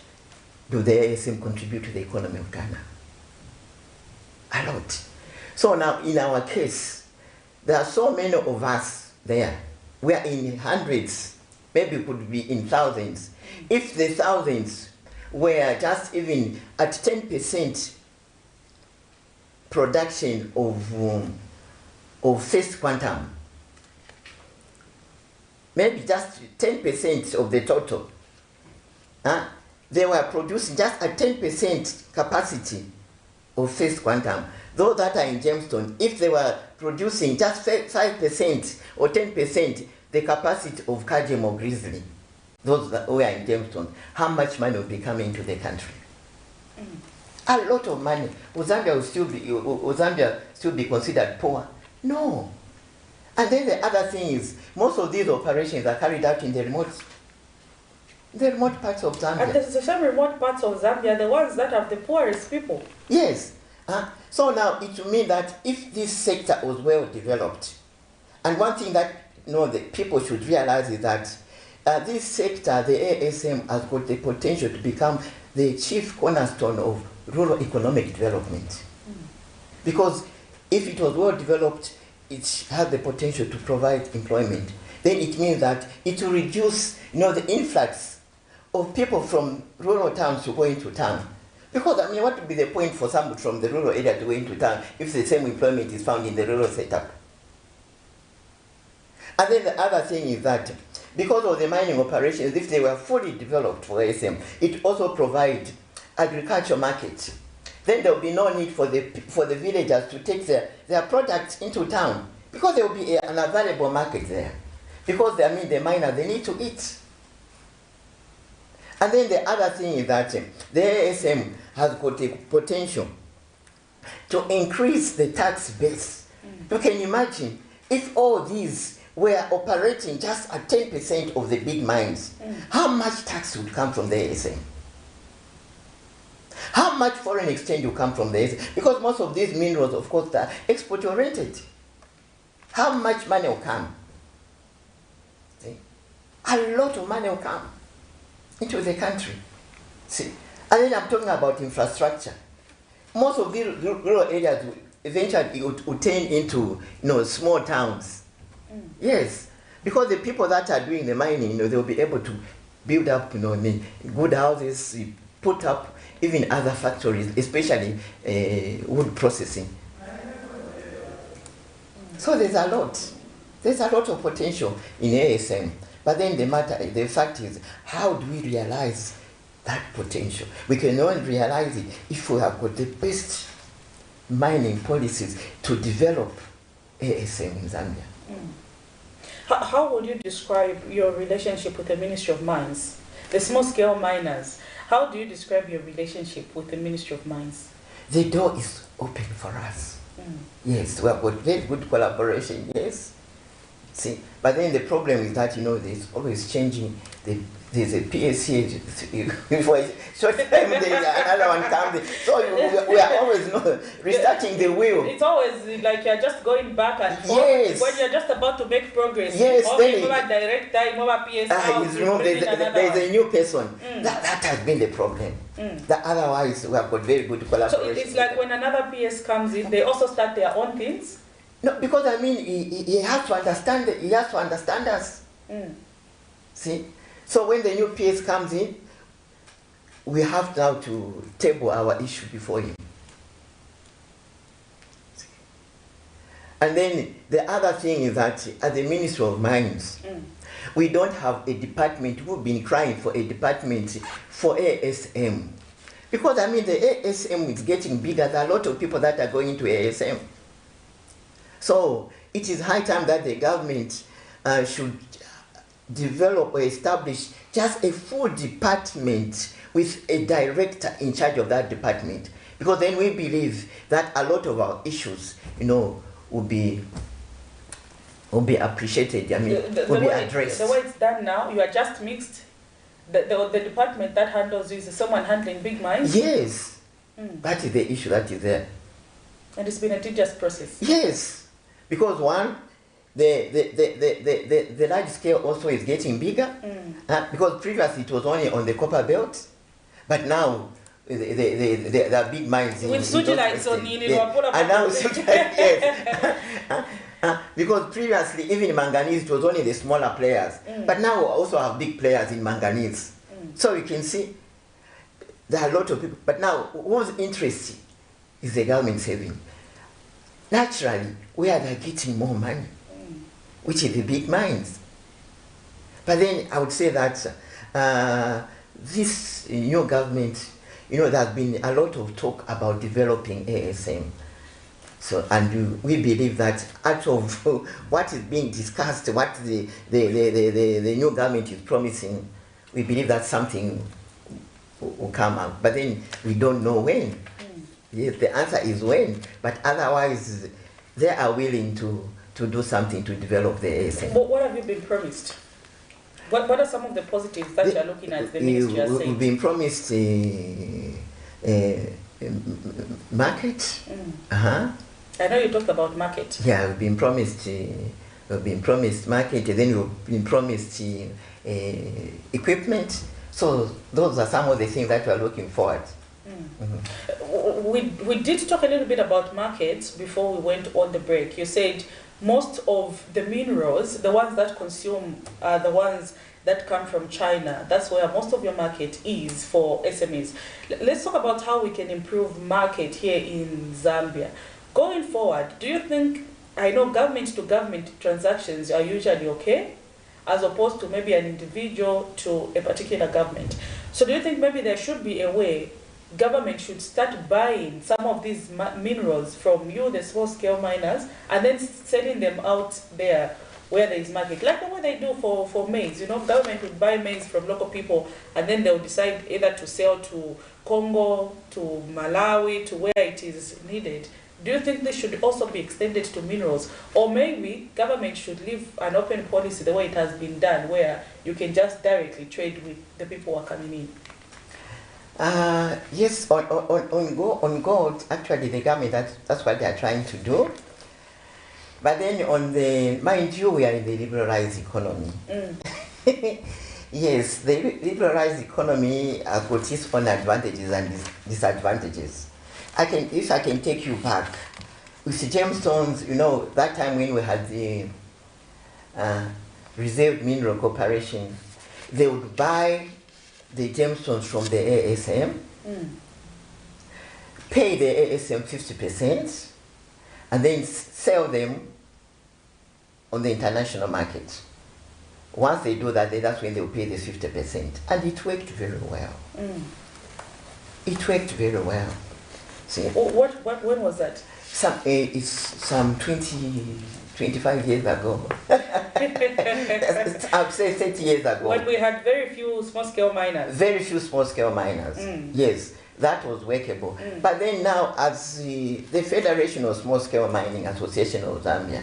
Speaker 15: do the ASM contribute to the economy of Ghana? A lot. So now in our case, there are so many of us there. We are in hundreds, maybe it could be in thousands. If the thousands were just even at 10% production of first quantum, maybe just 10% of the total, they were producing just a 10% capacity of first quantum. Those that are in Jamestown, if they were producing just 5% or 10% the capacity of Kajem or Grizzly, those that were in Jamestown, how much money will be coming into the country? A lot of money. Will Zambia still be considered poor? No. And then the other thing is, most of these operations are carried out in the remote parts of Zambia.
Speaker 1: And the same remote parts of Zambia, the ones that have the poorest people.
Speaker 15: Yes. So now it will mean that if this sector was well developed, and one thing that the people should realize is that this sector, the ASM, has got the potential to become the chief cornerstone of rural economic development. Because if it was well developed, it has the potential to provide employment. Then it means that it will reduce the influx of people from rural towns to go into town. Because, I mean, what would be the point for someone from the rural area to go into town if the same employment is found in the rural setup? And then the other thing is that because of the mining operations, if they were fully developed for ASM, it also provides agricultural markets. Then there will be no need for the villagers to take their products into town, because there will be an available market there. Because the miners, they need to eat. And then the other thing is that the ASM has got a potential to increase the tax base. You can imagine if all these were operating just at 10% of the big mines, how much tax would come from the ASM? How much foreign exchange will come from the ASM? Because most of these minerals, of course, are export-oriented. How much money will come? See? A lot of money will come into the country. See? And then I'm talking about infrastructure. Most of the rural areas eventually would turn into small towns. Yes, because the people that are doing the mining, they'll be able to build up good houses, put up even other factories, especially wood processing. So there's a lot of potential in ASM. But then the fact is, how do we realize that potential? We can only realize it if we have got the best mining policies to develop ASM in Zambia.
Speaker 1: How would you describe your relationship with the Ministry of Mines? The small-scale miners, how do you describe your relationship with the Ministry of Mines?
Speaker 15: The door is open for us. Yes, we have got very good collaboration, yes. See, but then the problem is that, there's always changing. There's a PSC, before a short time there's another one comes. So we are always restarting the wheel.
Speaker 1: It's always like you're just going back and forth.
Speaker 15: Yes.
Speaker 1: When you're just about to make progress.
Speaker 15: Yes.
Speaker 1: Okay, direct time,
Speaker 15: there's a new person. That has been the problem. That otherwise we have got very good collaboration.
Speaker 1: So it's like when another PS comes in, they also start their own things?
Speaker 15: No, because I mean, he has to understand. He has to understand us. See, so when the new PS comes in, we have now to table our issue before him. And then the other thing is that as the Ministry of Mines, we don't have a department. We've been crying for a department for ASM, because I mean the ASM is getting bigger. There are a lot of people that are going into ASM. So it is high time that the government should develop or establish just a full department with a director in charge of that department, because then we believe that a lot of our issues, will be appreciated. I mean, will be addressed.
Speaker 1: The way it's done now, you are just mixed. The department that handles is someone handling big mines.
Speaker 15: Yes, that is the issue that is there.
Speaker 1: And it's been a tedious process.
Speaker 15: Yes, because one, the large scale also is getting bigger, because previously it was only on the copper belt, but now the big mines
Speaker 1: with Sujilite on
Speaker 15: and now Sujilite, yes. Because previously even in manganese it was only the smaller players, but now we also have big players in manganese. So you can see there are a lot of people, but now what's interesting is the government saving. Naturally, where they're getting more money, which is the big mines. But then I would say that this new government, there's been a lot of talk about developing ASM. So, and we believe that out of what is being discussed, what the new government is promising, we believe that something will come out. But then we don't know when. Yes, the answer is when, but otherwise they are willing to do something to develop the ASM.
Speaker 1: But what have you been promised? What are some of the positives that you are looking at the ministry are saying?
Speaker 15: We've been promised market.
Speaker 1: I know you talked about market.
Speaker 15: Yeah, we've been promised market, and then we've been promised equipment. So those are some of the things that we are looking forward.
Speaker 1: We did talk a little bit about markets before we went on the break. You said most of the minerals, the ones that consume, are the ones that come from China. That's where most of your market is for SMEs. Let's talk about how we can improve market here in Zambia. Going forward, do you think, I know government to government transactions are usually okay, as opposed to maybe an individual to a particular government. So do you think maybe there should be a way government should start buying some of these minerals from you, the small-scale miners, and then selling them out there where there is market, like the way they do for maize. Government would buy maize from local people, and then they'll decide either to sell to Congo, to Malawi, to where it is needed. Do you think this should also be extended to minerals? Or maybe government should leave an open policy the way it has been done, where you can just directly trade with the people who are coming in?
Speaker 15: Yes, on gold, actually the government, that's what they are trying to do. But then mind you, we are in the liberalized economy. Yes, the liberalized economy has got its own advantages and disadvantages. If I can take you back, with the gemstones, that time when we had the Reserve Mineral Corporation, they would buy the gemstones from the ASM, pay the ASM 50%, and then sell them on the international market. Once they do that, that's when they'll pay the 50%. And it worked very well. It worked very well. See?
Speaker 1: When was that?
Speaker 15: It's some 25 years ago. I'd say 30 years ago.
Speaker 1: When we had very few small-scale miners.
Speaker 15: Very few small-scale miners. Yes, that was workable. But then now, as the Federation of Small-Scale Mining Association of Zambia,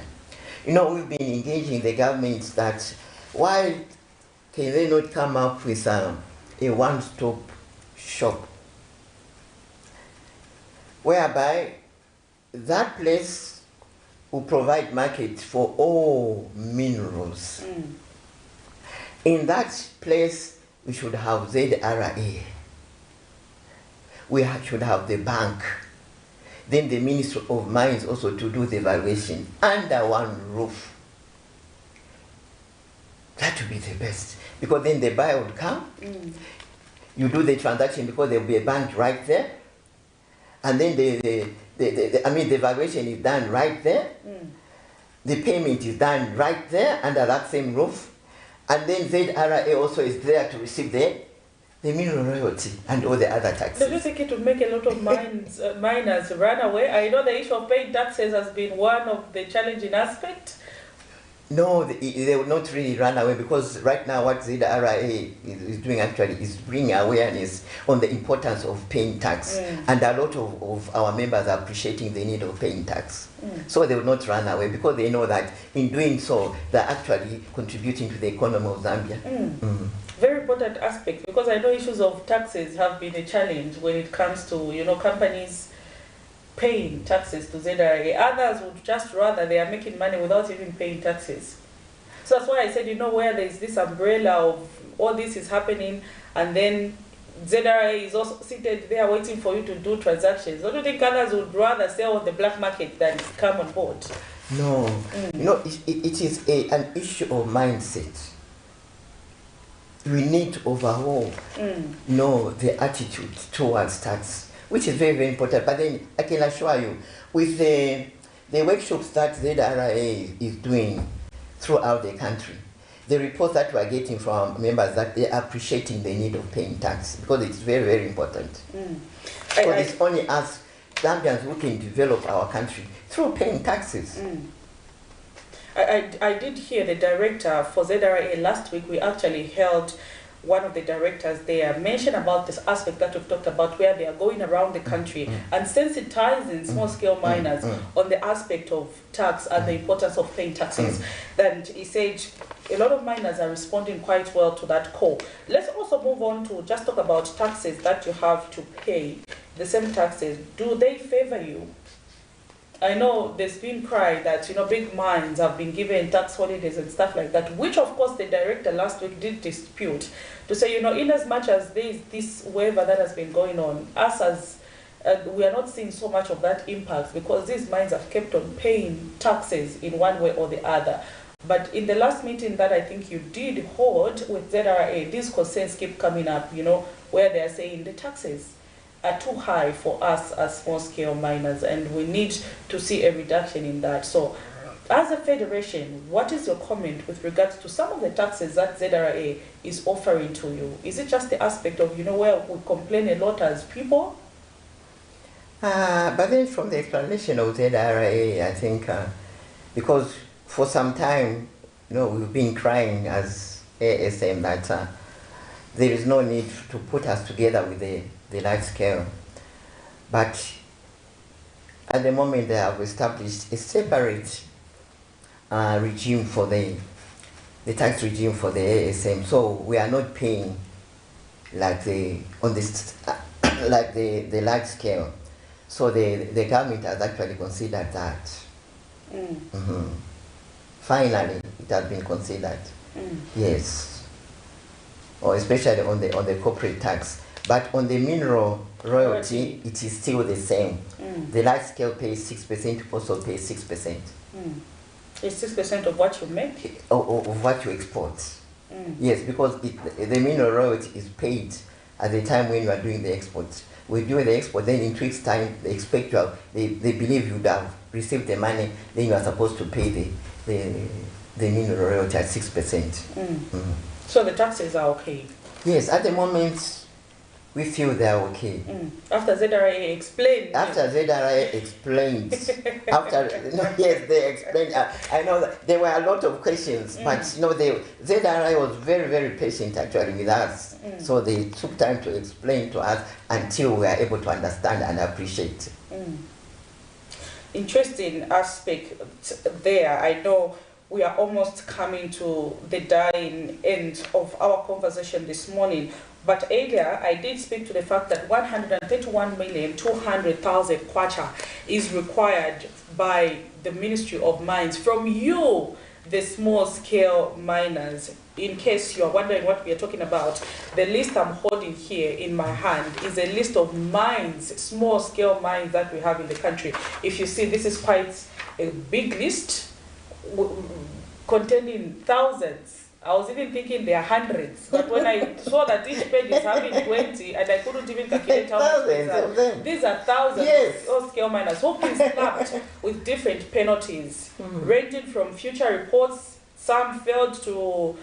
Speaker 15: You know, we've been engaging the government that why can they not come up with a one-stop shop whereby that place will provide market for all minerals. In that place, we should have ZRA. We should have the bank. Then the Ministry of Mines also to do the valuation under one roof. That would be the best. Because then the buyer would come, you do the transaction because there will be a bank right there, and then the valuation is done right there, the payment is done right there under that same roof, and then ZRA also is there to receive the mineral royalty and all the other taxes.
Speaker 1: Do you think it would make a lot of miners run away? I know the issue of paying taxes has been one of the challenging aspects.
Speaker 15: No, they will not really run away, because right now what ZRA is doing actually is bringing awareness on the importance of paying tax. And a lot of our members are appreciating the need of paying tax. So they will not run away, because they know that in doing so, they're actually contributing to the economy of Zambia.
Speaker 1: Very important aspect, because I know issues of taxes have been a challenge when it comes to, you know, companies paying taxes to ZRA. Others would just rather they are making money without even paying taxes. So that's why I said, you know, where there's this umbrella of all this is happening, and then ZRA is also seated there waiting for you to do transactions. Don't you think others would rather sell on the black market than come on board?
Speaker 15: No. You know, it is an issue of mindset. We need to overhaul the attitude towards tax, which is very, very important. But then I can assure you, with the workshops that ZRA is doing throughout the country, the reports that we are getting from members that they are appreciating the need of paying tax, because it's very, very important. Because it's only us Zambians who can develop our country through paying taxes.
Speaker 1: I did hear the director for ZRA last week. We actually held one of the directors there mention about this aspect that we've talked about, where they are going around the country and sensitizing small-scale miners on the aspect of tax and the importance of paying taxes. And he said a lot of miners are responding quite well to that call. Let's also move on to just talk about taxes that you have to pay, the same taxes. Do they favor you? I know there's been cry that, you know, big mines have been given tax holidays and stuff like that, which of course the director last week did dispute, to say, you know, in as much as there is this waiver that has been going on, us as we are not seeing so much of that impact, because these mines have kept on paying taxes in one way or the other. But in the last meeting that I think you did hold with ZRA, these concerns keep coming up, you know, where they are saying the taxes are too high for us as small-scale miners, and we need to see a reduction in that. So, as a federation, what is your comment with regards to some of the taxes that ZRA is offering to you? Is it just the aspect of, you know, where we complain a lot as people?
Speaker 15: But then from the explanation of ZRA, I think, because for some time, you know, we've been crying as ASM that there is no need to put us together with the large scale. But at the moment they have established a separate regime for the tax regime for the ASM. So we are not paying like the large scale. So the government has actually considered that. Finally, it has been considered. Yes. Or especially on the corporate tax. But on the mineral royalty, it is still the same. The large scale pays 6%, also pays 6%.
Speaker 1: It's 6% of what you make?
Speaker 15: Of what you export. Yes, because the mineral royalty is paid at the time when you are doing the export. We do the export, then in 2 weeks' time, they expect you have, they believe you would have received the money, then you are supposed to pay the mineral royalty at 6%.
Speaker 1: So the taxes are okay?
Speaker 15: Yes, at the moment, we feel they are okay.
Speaker 1: After ZRA explained?
Speaker 15: After ZRA explained. Yes, they explained. I know that there were a lot of questions, but you know, ZRA was very, very patient actually with us. So they took time to explain to us until we were able to understand and appreciate.
Speaker 1: interesting aspect there. I know we are almost coming to the dying end of our conversation this morning. But earlier, I did speak to the fact that 131,200,000 kwacha is required by the Ministry of Mines from you, the small-scale miners. In case you are wondering what we are talking about, the list I'm holding here in my hand is a list of mines, small-scale mines that we have in the country. If you see, this is quite a big list containing thousands. I was even thinking there are hundreds, but when I saw that each page is having 20, and I couldn't even calculate how much these are thousands of scale miners who've been slapped with different penalties, ranging from future reports. Some failed to,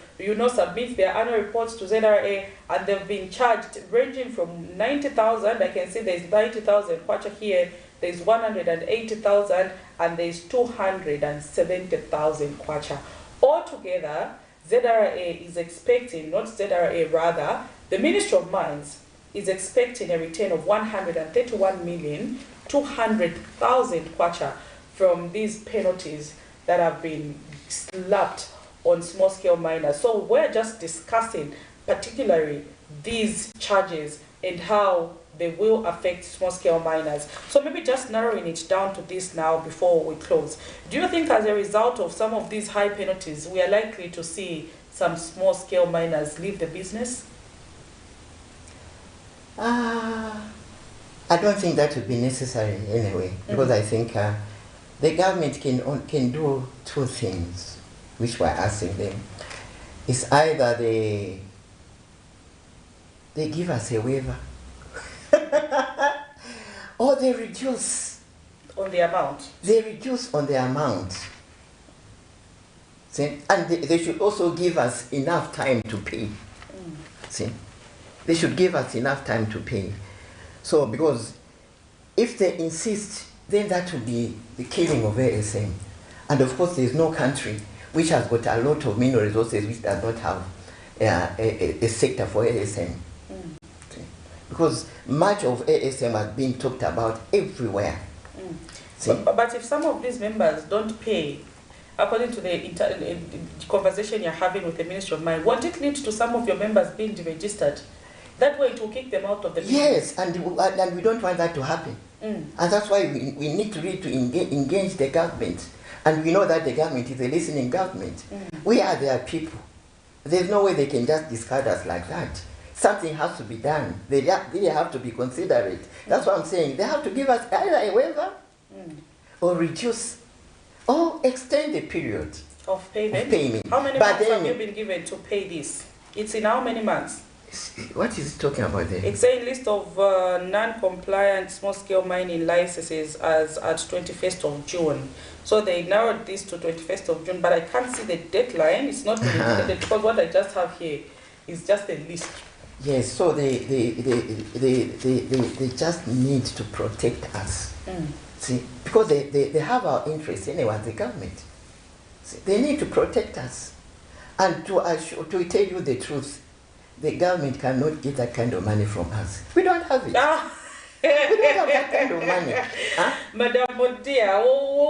Speaker 1: submit their annual reports to ZRA, and they've been charged ranging from 90,000. I can see there's 90,000 kwacha here. There's 180,000, and there's 270,000 kwacha. Altogether, ZRA is expecting, not ZRA rather, the Ministry of Mines is expecting a return of 131,200,000 kwacha from these penalties that have been slapped on small-scale miners. So we're just discussing particularly these charges and how they will affect small-scale miners. So maybe just narrowing it down to this now before we close. Do you think as a result of some of these high penalties, we are likely to see some small-scale miners leave the business?
Speaker 15: I don't think that would be necessary anyway, because I think the government can do two things, which we're asking them. It's either they give us a waiver, or they reduce
Speaker 1: on the amount.
Speaker 15: They reduce on the amount. See? And they should also give us enough time to pay. See? They should give us enough time to pay. So, because if they insist, then that will be the killing of ASM. And of course, there is no country which has got a lot of mineral resources which does not have a sector for ASM. Because much of ASM has been talked about everywhere.
Speaker 1: But if some of these members don't pay, according to the conversation you're having with the Ministry of Mines, won't it lead to some of your members being deregistered? That way it will kick them out of the business.
Speaker 15: Yes, and we don't want that to happen. And that's why we need to engage the government. And we know that the government is a listening government. We are their people. There's no way they can just discard us like that. Something has to be done. They have to be considerate. That's what I'm saying. They have to give us either a waiver or reduce or extend the period
Speaker 1: of payment. How many months have you been given to pay this? It's in how many months?
Speaker 15: What is it talking about there?
Speaker 1: It's a list of non-compliant small-scale mining licenses as at 21st of June. So they narrowed this to 21st of June, but I can't see the deadline. It's not really indicated because what I just have here is just a list.
Speaker 15: Yes, so they just need to protect us. See, because they have our interests anyway, the government. See, they need to protect us. And to tell you the truth, the government cannot get that kind of money from us. We don't have it. We don't have that kind of money.
Speaker 1: Madam Bodia,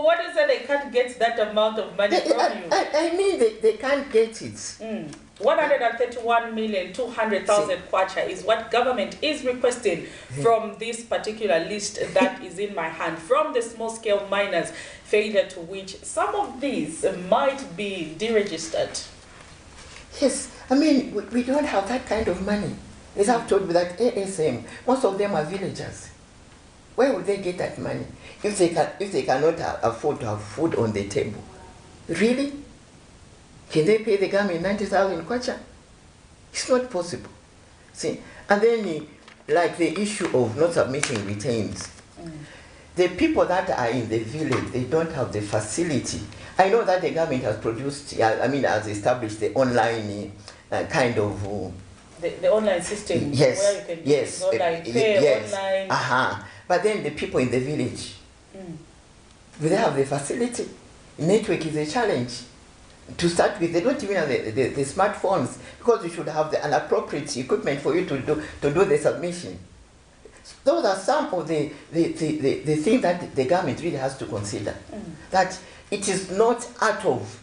Speaker 1: what is that they can't get that amount of money from you?
Speaker 15: I mean, they can't get it.
Speaker 1: 131,200,000 kwacha is what government is requesting from this particular list that is in my hand, from the small-scale miners, failure to which some of these might be deregistered.
Speaker 15: Yes, I mean, we don't have that kind of money. As I've told you that ASM, most of them are villagers. Where would they get that money if they cannot afford to have food on the table? Really? Can they pay the government 90,000 kwacha? It's not possible. See, and then like the issue of not submitting returns. The people that are in the village, they don't have the facility. I know that the government has produced, has established the online kind of...
Speaker 1: the online system,
Speaker 15: yes,
Speaker 1: where you can
Speaker 15: yes,
Speaker 1: online pay,
Speaker 15: yes,
Speaker 1: online...
Speaker 15: But then the people in the village, do they have the facility? Network is a challenge. To start with, they don't even have the smartphones, because you should have an appropriate equipment for you to do the submission. Those are some of the things that the government really has to consider. That it is not out of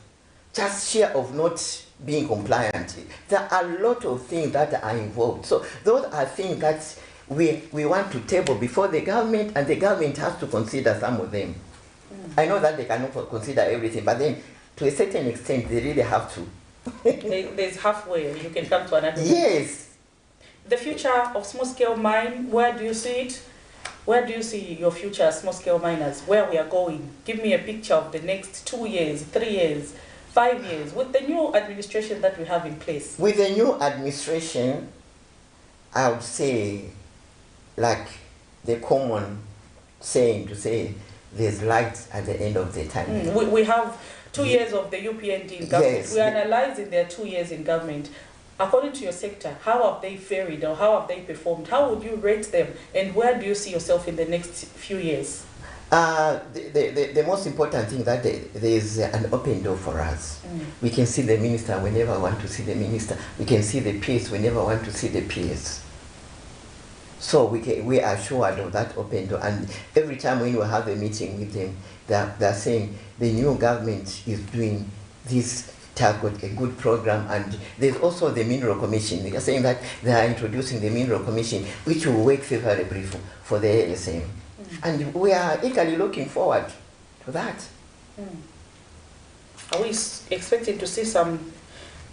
Speaker 15: just sheer of not being compliant. There are a lot of things that are involved. So those are things that we want to table before the government, and the government has to consider some of them. I know that they cannot consider everything, but then to a certain extent they really have to.
Speaker 1: There's halfway you can come to an agreement.
Speaker 15: Yes.
Speaker 1: The future of small-scale mine, where do you see it? Where do you see your future as small-scale miners? Where we are going? Give me a picture of the next 2 years, 3 years, 5 years, with the new administration that we have in place.
Speaker 15: With the new administration, I would say, like the common saying to say, there's light at the end of the tunnel.
Speaker 1: We have 2 years of the UPND in government.
Speaker 15: Yes.
Speaker 1: We are analyzing their 2 years in government. According to your sector, how have they fared or how have they performed? How would you rate them, and where do you see yourself in the next few years?
Speaker 15: The most important thing that there is an open door for us. We can see the minister whenever we want to see the minister. We can see the PS whenever we want to see the PS. So we are assured of that open door. And every time when we have a meeting with them, they're saying the new government is doing this. Have got a good program, and there's also the Mineral Commission. They are saying that they are introducing the Mineral Commission, which will work favorably for the ASM. And we are eagerly looking forward to that.
Speaker 1: Are we expecting to see some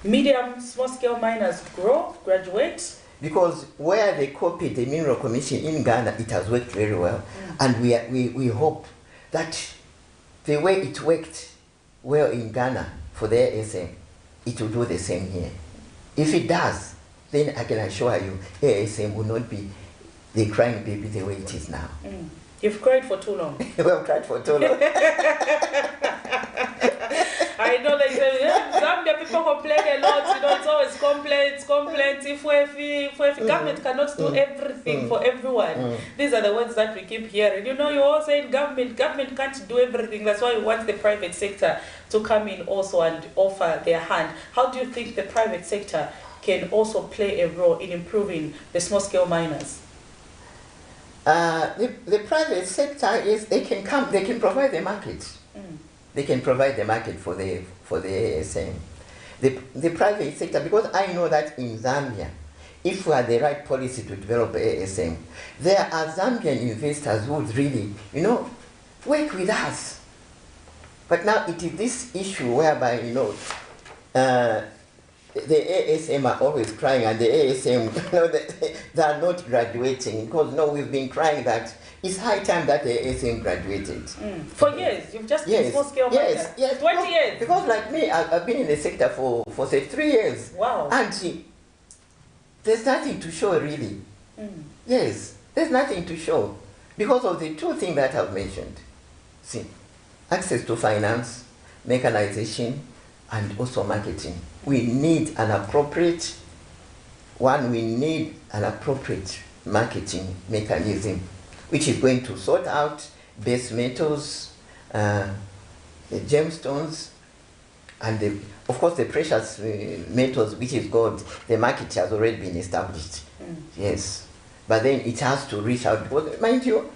Speaker 1: medium, small-scale miners grow, graduate?
Speaker 15: Because where they copied the Mineral Commission in Ghana, it has worked very well. And we hope that the way it worked well in Ghana for the ASM, it will do the same here. If it does, then I can assure you, ASM will not be the crying baby the way it is now.
Speaker 1: You've cried for too long.
Speaker 15: Well, cried for too long.
Speaker 1: I know, like, Zambia people complain a lot, you know, it's always complaints. If government cannot do everything for everyone. These are the words that we keep hearing. You know, you're all saying government can't do everything. That's why we want the private sector to come in also and offer their hand. How do you think the private sector can also play a role in improving the small-scale miners?
Speaker 15: The private sector is they can provide the market. They can provide the market for the ASM. The private sector, because I know that in Zambia, if we had the right policy to develop ASM, there are Zambian investors who would really, you know, work with us. But now it is this issue whereby, you know, the ASM are always crying, and the ASM, you know, they are not graduating, because no, we've been crying that it's high time that the ASM graduated.
Speaker 1: For years, you've just been small-scale miners.
Speaker 15: Yes,
Speaker 1: 20 years.
Speaker 15: Because like me, I've been in the sector for say 3 years.
Speaker 1: Wow.
Speaker 15: And there's nothing to show really. Yes, there's nothing to show because of the two things that I've mentioned. See, access to finance, mechanization, and also marketing. We need an appropriate marketing mechanism, which is going to sort out base metals, the gemstones, and of course the precious metals, which is gold. The market has already been established. Yes, but then it has to reach out. Because, mind you,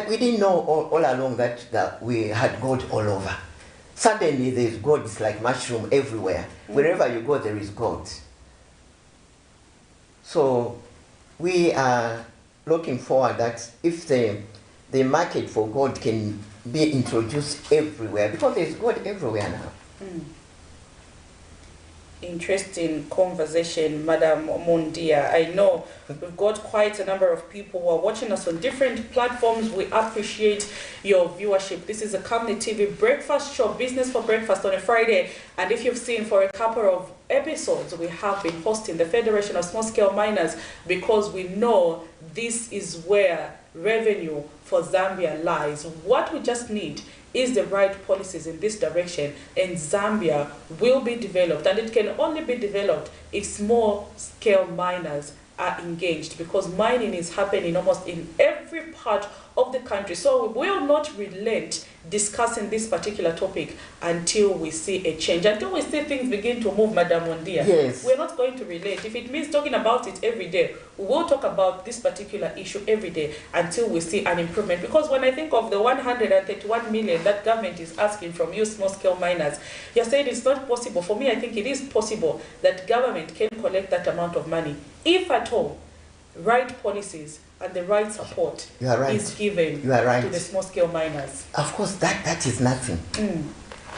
Speaker 15: we didn't know all along that we had gold all over. Suddenly there's gold. It's like mushroom everywhere. Wherever you go, there is gold. So we are looking forward that if the market for gold can be introduced everywhere, because there's gold everywhere now.
Speaker 1: Interesting conversation, Madam Mondia. I know we've got quite a number of people who are watching us on different platforms. We appreciate your viewership. This is a Camnet TV breakfast show, Business for Breakfast on a Friday. And if you've seen for a couple of episodes, we have been hosting the Federation of Small-Scale Miners, because we know this is where revenue for Zambia lies. What we just need is the right policies in this direction, and Zambia will be developed, and it can only be developed if small-scale miners are engaged, because mining is happening almost in every part of the country. So we will not relent discussing this particular topic until we see a change, until we see things begin to move, Madam Mondia.
Speaker 15: Yes.
Speaker 1: We're not going to relate. If it means talking about it every day, we will talk about this particular issue every day until we see an improvement. Because when I think of the 131 million that government is asking from you small-scale miners, you're saying it's not possible. For me, I think it is possible that government can collect that amount of money, if at all, right policies and the right support is given to the small-scale miners.
Speaker 15: Of course, that is nothing.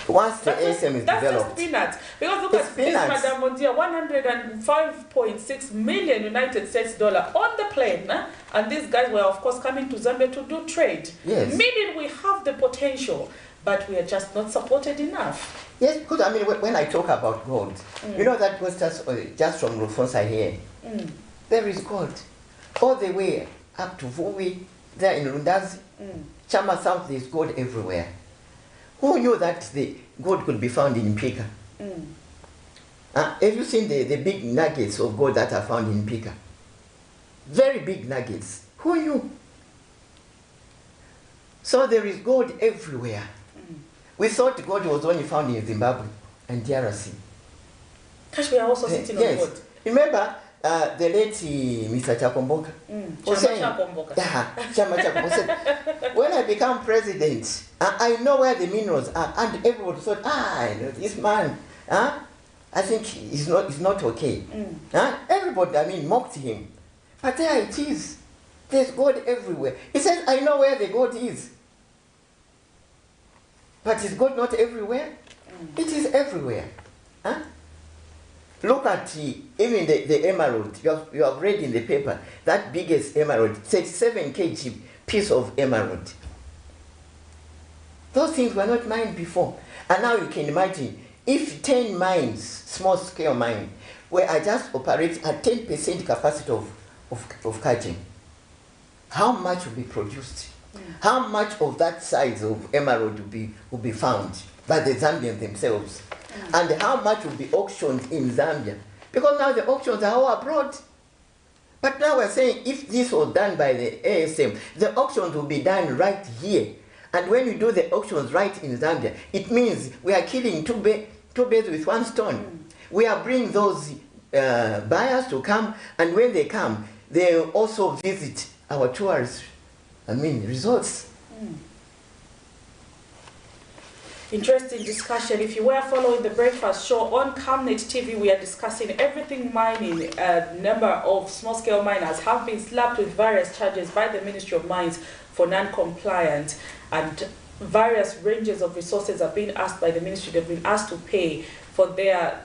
Speaker 15: Once the ASM is
Speaker 1: that's
Speaker 15: developed.
Speaker 1: That's peanuts. Because look at this, Madam Mondia, 105.6 million United States dollar on the plane. And these guys were, of course, coming to Zambia to do trade.
Speaker 15: Yes.
Speaker 1: Meaning we have the potential, but we are just not supported enough.
Speaker 15: Yes, because I mean, when I talk about gold, you know that was just from Rufonsa here. There is gold. All the way up to Vuwi, there in Rundazi, Chama South, there's gold everywhere. Who knew that the gold could be found in Pika? Have you seen the big nuggets of gold that are found in Pika? Very big nuggets. Who knew? So there is gold everywhere. We thought gold was only found in Zimbabwe and DRC.
Speaker 1: Because we are also sitting on gold.
Speaker 15: Remember, the late Mr. Chakomboka was saying, Chama Chakomboka said, when I become president, I know where the minerals are. And everybody thought, this man, I think he's not okay. Everybody, I mean, mocked him. But there it is. There's gold everywhere. He says, I know where the gold is. But is gold not everywhere? It is everywhere. Look at even the emerald. You have read in the paper, that biggest emerald, 37 kg piece of emerald. Those things were not mined before. And now you can imagine, if 10 mines, small-scale mine, where I just operate at 10% capacity of catching, how much will be produced? How much of that size of emerald will be found by the Zambians themselves? And how much will be auctioned in Zambia? Because now the auctions are all abroad. But now we're saying if this was done by the ASM, the auctions will be done right here. And when you do the auctions right in Zambia, it means we are killing two birds with one stone. We are bringing those buyers to come, and when they come, they also visit our tourist resorts.
Speaker 1: Interesting discussion. If you were following the breakfast show on Camnet TV, we are discussing everything mining. A number of small-scale miners have been slapped with various charges by the Ministry of Mines for non-compliance, and various ranges of resources are being asked by the ministry. They've been asked to pay for their,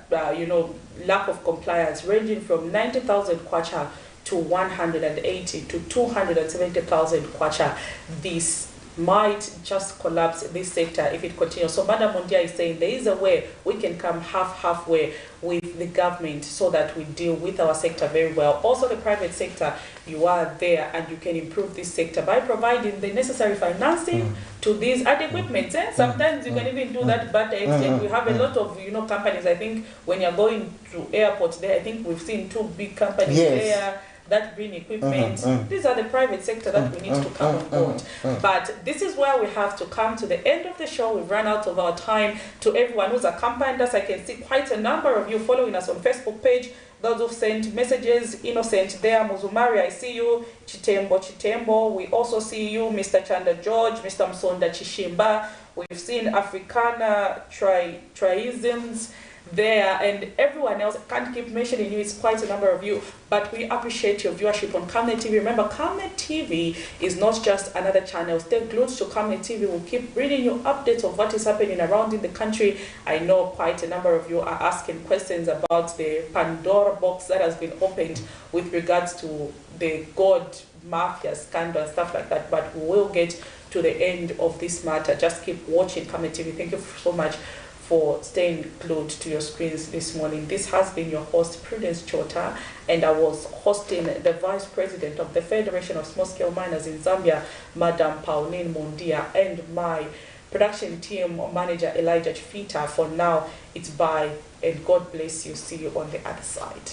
Speaker 1: lack of compliance, ranging from 90,000 kwacha to 180 to 270,000 kwacha. This might just collapse this sector if it continues. So Madam Mondia is saying there is a way we can come halfway with the government so that we deal with our sector very well. Also the private sector, you are there and you can improve this sector by providing the necessary financing to these and equipment. Sometimes you can even do that better extent. We have a lot of companies. I think when you're going to airports there, I think we've seen 2 big companies there that bring equipment. These are the private sector that we need to come on board. But this is where we have to come to the end of the show. We've run out of our time. To everyone who's accompanied us, I can see quite a number of you following us on Facebook page. Those who've sent messages, Innocent there, Muzumari, I see you. Chitembo, we also see you. Mr. Chanda George, Mr. Msonda Chishimba. We've seen Africana Triisms there, and everyone else. I can't keep mentioning you, it's quite a number of you, but we appreciate your viewership on Camnet TV. Remember, Camnet TV is not just another channel. Stay glued to Camnet TV. We'll keep bringing you updates of what is happening around in the country. I know quite a number of you are asking questions about the Pandora box that has been opened with regards to the gold mafia scandal and stuff like that, but we will get to the end of this matter. Just keep watching Camnet TV. Thank you so much for staying glued to your screens this morning. This has been your host, Prudence Chota, and I was hosting the Vice President of the Federation of Small-Scale Miners in Zambia, Madam Pauline Mondia, and my production team manager, Elijah Chifita. For now, it's bye, and God bless you. See you on the other side.